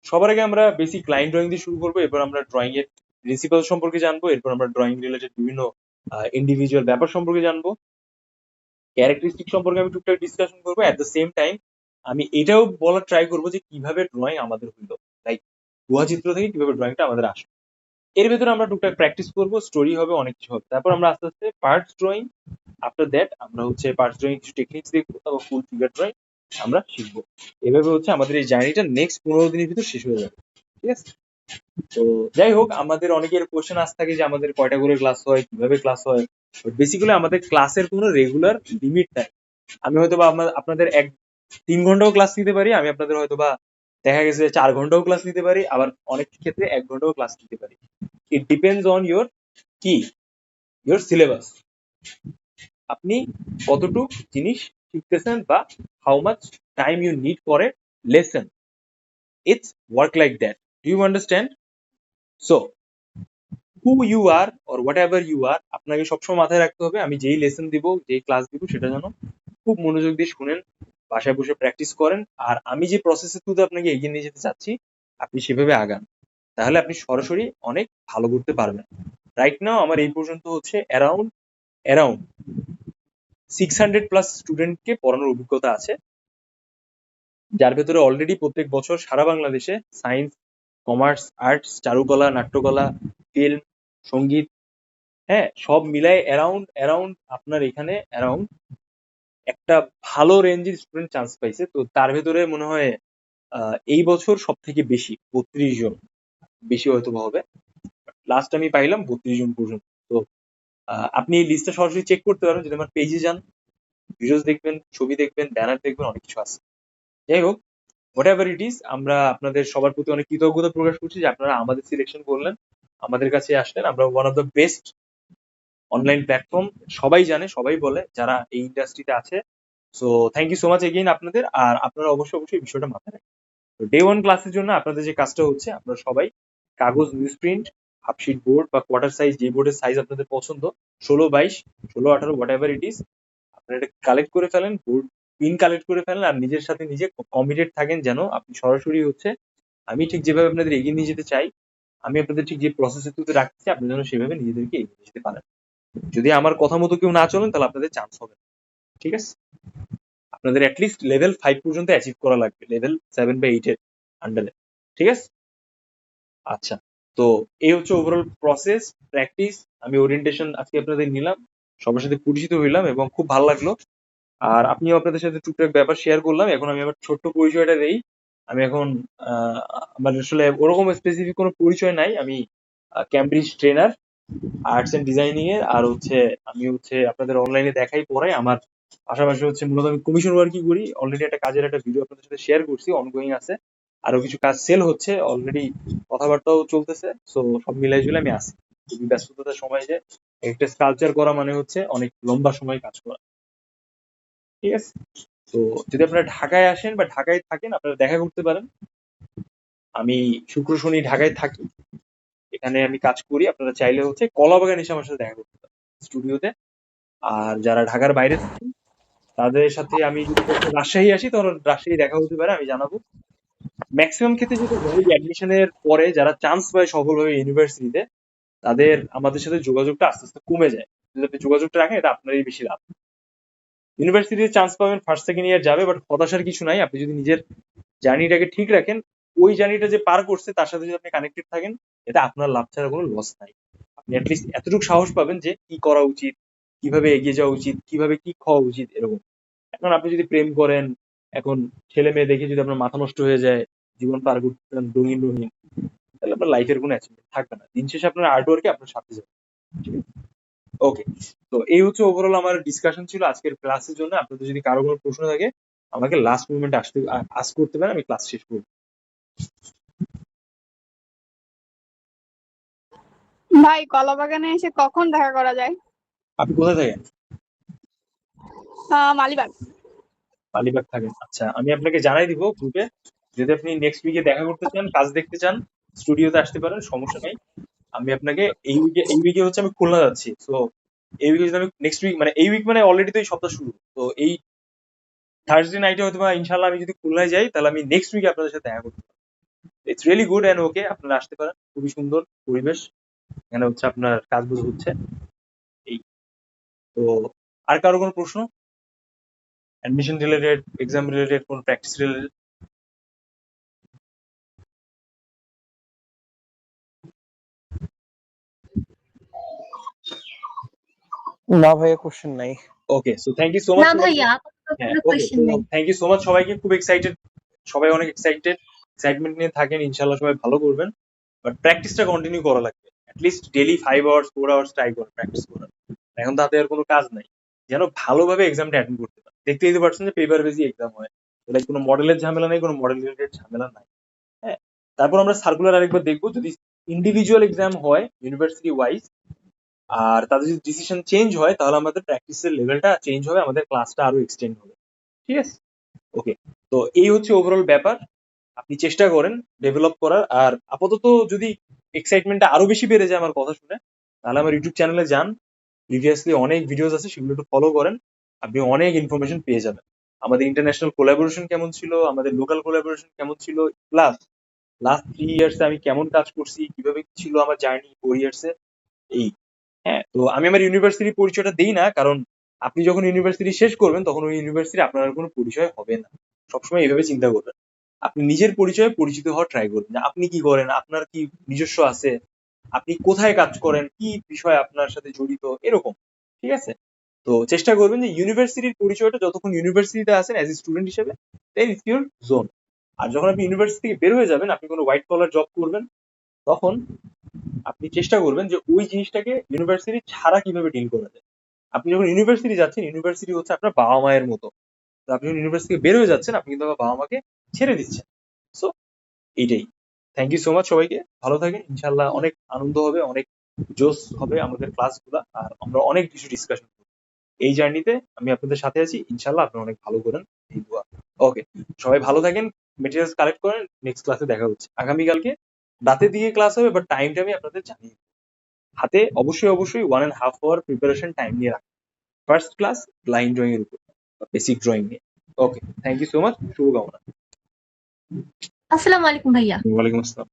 সবার আগে আমরা বেসিক লাইন ড্রয়িং দিয়ে শুরু করবো, এরপর আমরা ড্রয়িং এর প্রিন্সিপাল সম্পর্কে জানবো, এরপর আমরা ড্রয়িং রিলেটেড বিভিন্ন ইন্ডিভিজুয়াল ব্যাপার সম্পর্কে জানবো, ক্যারেক্টারিস্টিক সম্পর্কে আমি টুকটাক ডিসকাশন করবো। এট দ্য সেম টাইম আমি এটাও বলার ট্রাই করবো যে কিভাবে ড্রয়িং আমাদের হইলো, লাইক গুহাচিত্র থেকে কিভাবে ড্রয়িংটা আমাদের আসলো। এর ভেতরে আমরা টুকটাক প্র্যাকটিস করবো, স্টোরি হবে, অনেক কিছু হবে। তারপর আমরা আস্তে আস্তে পার্টস ড্রয়িং, আফটার দ্যাট আমরা হচ্ছে পার্টস ড্রয়িং কিছু টেকনিক্স দেখবো, তারপর ফুল ফিগার ড্রয়িং, আমরা শিখবো। এভাবে হচ্ছে আমাদের এই জার্নিটা নেক্সট 15 দিনের ভিতর শেষ হয়ে যাবে। ঠিক আছে? তো যাই হোক, আমাদের অনেকের কোশ্চেন আস থাকে যে আমাদের কয়টা করে ক্লাস হয়, কিভাবে ক্লাস হয়। বেসিক্যালি আমাদের ক্লাসের কোনো রেগুলার লিমিট নাই। আমি হয়তো বা আপনাদের 3 ঘন্টাও ক্লাস নিতে পারি, আমি আপনাদের হয়তো বা দেখা গেছে 4 ঘন্টাও ক্লাস নিতে পারি, আবার অনেক ক্ষেত্রে 1 ঘন্টাও ক্লাস নিতে পারি। It depends on your syllabus. আপনি কতটুকু জিনিস শিখতেছেন বা how much time you need for a lesson. It's work like that. Do you understand? So who you are or whatever you are, আপনাকে সবসময় মাথায় রাখতে হবে আমি যেই লেসন দিব, যেই ক্লাস দিব, সেটা যেন খুব মনোযোগ দিয়ে শুনেন, বাসায় বসে প্র্যাকটিস করেন, আর আমি যে প্রসেসের থ্রুতে আপনাকে এগিয়ে নিয়ে যেতে চাচ্ছি আপনি সেভাবে আগান, তাহলে আপনি সরাসরি অনেক ভালো করতে পারবেন। রাইট নাও আমার এই পর্যন্ত হচ্ছে অ্যারাউন্ড 600+ স্টুডেন্টকে পড়ানোর অভিজ্ঞতা আছে, যার ভেতরে অলরেডি প্রত্যেক বছর সারা বাংলাদেশে সায়েন্স, কমার্স, আর্টস, চারুকলা, নাট্যকলা, ফিল্ম, সঙ্গীত, হ্যাঁ, সব মিলায় অ্যারাউন্ড আপনার এখানে অ্যারাউন্ড একটা ভালো রেঞ্জের স্টুডেন্ট চান্স পাইছে। তো তার ভেতরে মনে হয় এই বছর সব থেকে বেশি 32 জন, বেশি হয়তো বা হবে, লাস্ট আমি পাইলাম 32 জন পর্যন্ত। তো আপনি এই লিস্টটা সরাসরি চেক করতে পারেন, যদি আমার পেজে যান, ভিডিওস দেখবেন, ছবি দেখবেন, ব্যানার দেখবেন, অনেক কিছু আছে। যাই হোক, হোয়াট এভার ইট ইজ, আমরা আপনাদের সবার প্রতি অনেক কৃতজ্ঞতা প্রকাশ করছি যে আপনারা আমাদের সিলেকশন করলেন, আমাদের কাছে আসলেন। আমরা one of the best online platform, সবাই জানে, সবাই বলে যারা এই ইন্ডাস্ট্রিতে আছে। So thank you so much again আপনাদের। আর আপনারা অবশ্যই বিষয়টা মাথায় রাখবেন। তো ডে 1 ক্লাসের জন্য আপনাদের যে কাজটা হচ্ছে, আপনারা সবাই কাগজ, নিউজ প্রিন্ট, হাফশিট বোর্ড বা কোয়ার্টার সাইজ, যে বোর্ডের সাইজ আপনাদের পছন্দ, 16x22, 16x18, what ever it is, আপনারা এটা কালেক্ট করে ফেলেন, বোর্ড পিন কালেক্ট করে ফেলেন, আর নিজের সাথে নিজে কমিটেড থাকেন যেন আপনি সরাসরি হচ্ছে আমি ঠিক যেভাবে আপনাদের এগিয়ে নিয়ে যেতে চাই, আমি আপনাদের ঠিক যে প্রসেসের থ্রুতে রাখছি, আপনি যেন সেভাবে নিজেদেরকে এগিয়ে নিয়ে যেতে পারেন। যদি আমার কথা মতো কেউ না চলেন তাহলে আপনাদের চান্স হবে না। ঠিক আছে? আপনাদের অ্যাটলিস্ট লেভেল 5 পর্যন্ত অ্যাচিভ করা লাগবে, লেভেল 7 বা 8 এর আন্ডারে। ঠিক আছে? আচ্ছা, তো এই হচ্ছে ওভারঅল প্রসেস, প্র্যাকটিস। আমি ওরিয়েন্টেশন আজকে আপনাদের নিলাম, সবার সাথে পরিচিত হইলাম এবং খুব ভালো লাগলো। আর আপনিও আপনাদের সাথে টুকটাক ব্যাপার শেয়ার করলাম। এখন আমি আবার ছোট্ট পরিচয়টা দেই। আমি এখন আমার আসলে ওরকম স্পেসিফিক কোনো পরিচয় নাই। আমি Cambridge trainer arts and designing এর, আর হচ্ছে আমি হচ্ছে আপনাদের অনলাইনে দেখাই পড়াই। আমার পাশাপাশি হচ্ছে মূলত আমি কমিশন ওয়ার্কই করি। অলরেডি একটা কাজের একটা ভিডিও আপনাদের সাথে শেয়ার করছি, অনগোয়িং আছে। আরো কিছু কাজ সেল হচ্ছে, অলরেডি কথাবার্তাও চলতেছে। সো সব মিলাই ঝুলে আমি আছি। খুবই ব্যস্ততার সময় যে একটা স্কালচার করা মানে হচ্ছে অনেক লম্বা সময় কাজ করা। ঠিক আছে? তো যদি আপনারা ঢাকায় আসেন বা ঢাকায় থাকেন, আপনারা দেখা করতে পারেন। আমি শুক্র শনি ঢাকায় থাকি, এখানে আমি কাজ করি। আপনারা চাইলে হচ্ছে কলাবাগান এসে আমার সাথে দেখা করতে পারেন স্টুডিওতে। আর যারা ঢাকার বাইরে থাকেন তাদের সাথে আমি যদি কখনো রাজশাহী আসি, তাহলে রাজশাহী দেখা হতে পারে, আমি জানাবো। ম্যাক্সিমাম ক্ষেত্রে যেটা হয়, অ্যাডমিশনের পরে যারা চান্স পায় সফলভাবে ইউনিভার্সিটিতে, তাদের আমাদের সাথে যোগাযোগটা আস্তে আস্তে কমে যায়। যদি আপনি যোগাযোগটা রাখেন, এটা আপনারই বেশি লাভ। ইউনিভার্সিটিতে চান্স পাবেন, ফার্স্ট সেকেন্ড ইয়ার যাবে, বাট হতাশার কিছু নাই। আপনি যদি নিজের জার্নিটাকে ঠিক রাখেন, ওই জার্নিটা যে পার করছে তার সাথে যদি আপনি কানেক্টেড থাকেন, এটা আপনার লাভ ছাড়া কোনো লস নাই। আপনি অ্যাটলিস্ট এতটুকু সাহস পাবেন যে কি করা উচিত, কিভাবে এগিয়ে যাওয়া উচিত, কিভাবে কি খাওয়া উচিত, এরকম। এখন আপনি যদি প্রেম করেন, এখন ছেলে মেয়ে দেখে যদি আপনার মাথা নষ্ট হয়ে যায়, জীবন পার করতে চান রঙিন, তাহলে আপনার লাইফের কোনো অ্যাচিভমেন্ট থাকবে না। দিন শেষে আপনার আর্ট ওয়ার্কে আপনার সাথে যাবে। ওকে, তো এই হচ্ছে ওভারঅল আমার ডিসকাশন ছিল আজকের ক্লাসের জন্য। আপনাদের যদি কারো কোনো প্রশ্ন থাকে, আমাকে লাস্ট মোমেন্টে আস্ক করতে পারেন, আমি ক্লাস শেষ করবো। ভাই কলাবাগানে এসে কখন দেখা করা যায়? আপনি কোথায় থাকেন? মালিবাগ। মালিবাগ থাকেন? আচ্ছা, আমি আপনাকে জানাই দিব গ্রুপে। যদি আপনি নেক্সট উইকে দেখা করতে চান, কাজ দেখতে চান, স্টুডিওতে আসতে পারেন, সমস্যা নাই। আমি আপনাকে এই উইকে হচ্ছে আমি খুলনা যাচ্ছি। তো এই উইকে যদি আমি নেক্সট উইক, মানে এই উইক মানে অলরেডি তো এই সপ্তাহ শুরু, তো এই থার্সডে নাইটে হয়তো বা ইনশাল্লাহ আমি যদি খুলনায় যাই, তাহলে আমি নেক্সট উইকে আপনাদের সাথে দেখা করতে পারবো। It's really good and okay, আপনারা আসতে পারেন। খুবই সুন্দর পরিবেশ এখানে, হচ্ছে আপনার কাজ বুঝ হচ্ছে এই। তো আর কারো কোনো প্রশ্ন, অ্যাডমিশন রিলেটেড, এক্সাম রিলেটেড, কোন প্র্যাকটিস রিলেটেড? না ভাইয়া, কোশ্চেন নাই। ওকে, সো থ্যাংক ইউ সো না মাচ। ভাইয়া, আপাতত হ্যাঁ, কোনো ওকে। কোয়েশ্চেন তো নাই। থ্যাংক ইউ সো মাচ সবাইকে, খুব এক্সাইটেড, সবাই অনেক এক্সাইটমেন্ট নিয়ে থাকেন, ইনশাল্লাহ সবাই ভালো করবেন, বাট প্র্যাকটিসটা কন্টিনিউ করা লাগবে। At least daily 5 hours 4 hours try করেন প্র্যাকটিস করার। এখন তাতে আর কোনো কাজ নাই, যেন ভালোভাবে এক্সামটা অ্যাটেন্ড করতে পারেন। দেখতেই তো পারছেন যে পেপার বেসি এক্সাম হয়, লাইক কোনো মডেলের ঝামেলা নেই, কোনো মডেল রিলেটেড ঝামেলা নাই। হ্যাঁ, তারপর আমরা সার্কুলার আরেকবার দেখবো, যদি ইন্ডিভিজুয়াল এক্সাম হয় ইউনিভার্সিটি ওয়াইজ আর তাদের যদি ডিসিশন চেঞ্জ হয়, তাহলে আমাদের প্র্যাকটিসের লেভেলটা চেঞ্জ হবে, আমাদের ক্লাসটা আরো এক্সটেন্ড হবে। ঠিক আছে, ওকে। তো এই হচ্ছে ওভারঅল ব্যাপার, আপনি চেষ্টা করেন ডেভেলপ করার। আর আপাতত যদি এক্সাইটমেন্টটা আরো বেশি বেড়ে যায় আমার কথা শুনে, তাহলে আমার ইউটিউব চ্যানেলে যান, প্রিভিয়াসলি অনেক ভিডিওস আছে, সেগুলো একটু ফলো করেন, আপনি অনেক ইনফরমেশন পেয়ে যাবেন। আমাদের ইন্টারন্যাশনাল কোলাবোরেশন কেমন ছিল, আমাদের লোকাল কোলাবোরেশন কেমন ছিল, প্লাস লাস্ট 3 ইয়ার্সে আমি কেমন কাজ করছি, কিভাবে কি ছিল আমার জার্নি 4 ইয়ার্সে, এই। হ্যাঁ, তো আমি আমার ইউনিভার্সিটির পরিচয়টা দিই না, কারণ আপনি যখন ইউনিভার্সিটি শেষ করবেন তখন ওই ইউনিভার্সিটি আপনার আর কোনো পরিচয় হবে না। সবসময় এইভাবে চিন্তা করবেন, আপনি নিজের পরিচয়ে পরিচিত হওয়ার ট্রাই করবেন, যে আপনি কি করেন, আপনার কি নিজস্ব আছে, আপনি কোথায় কাজ করেন, কি বিষয় আপনার সাথে জড়িত, এরকম। ঠিক আছে, তো চেষ্টা করবেন যে ইউনিভার্সিটির পরিচয়টা যতক্ষণ ইউনিভার্সিটিতে আছেন অ্যাজ এ স্টুডেন্ট হিসেবে, দেন ইটস ইউর জোন। আর যখন আপনি ইউনিভার্সিটি থেকে বের হয়ে যাবেন, আপনি কোনো হোয়াইট কলার জব করবেন, তখন আপনি চেষ্টা করবেন যে ওই জিনিসটাকে ইউনিভার্সিটি ছাড়া কিভাবে ডিল করা যায়। আপনি যখন ইউনিভার্সিটি যাচ্ছেন, ইউনিভার্সিটি হচ্ছে আপনার বাবা মায়ের মতো। তো আপনি যখন ইউনিভার্সিটি থেকে বের হয়ে যাচ্ছেন, আপনি কিন্তু আপনার বাবা মাকে ছেড়ে দিচ্ছেন। সো এইটাই। থ্যাংক ইউ সো মাচ সবাইকে, ভালো থাকেন, ইনশাল্লাহ অনেক আনন্দ হবে, অনেক জোস হবে আমাদের ক্লাসগুলা, আর আমরা অনেক কিছু ডিসকাশন করবো এই জার্নিতে। আমি আপনাদের সাথে আছি, ইনশাল্লাহ আপনারা অনেক ভালো করেন, এই দোয়া। ওকে, সবাই ভালো থাকেন, মেটেরিয়ালস কালেক্ট করেন, নেক্সট ক্লাসে দেখা হচ্ছে। আগামীকালকে রাতের দিকে ক্লাস হবে, বাট টাইমটা আমি আপনাদের জানিয়ে দেবো। হাতে অবশ্যই 1.5 আওয়ার প্রিপারেশন টাইম নিয়ে রাখবেন। ফার্স্ট ক্লাস লাইন ড্রয়িং এর উপর, বেসিক ড্রয়িং নিয়ে। ওকে, থ্যাংক ইউ সো মাচ, শুভকামনা। আসসালামু আলাইকুম ভাইয়া। ওয়ালাইকুম আসসালাম।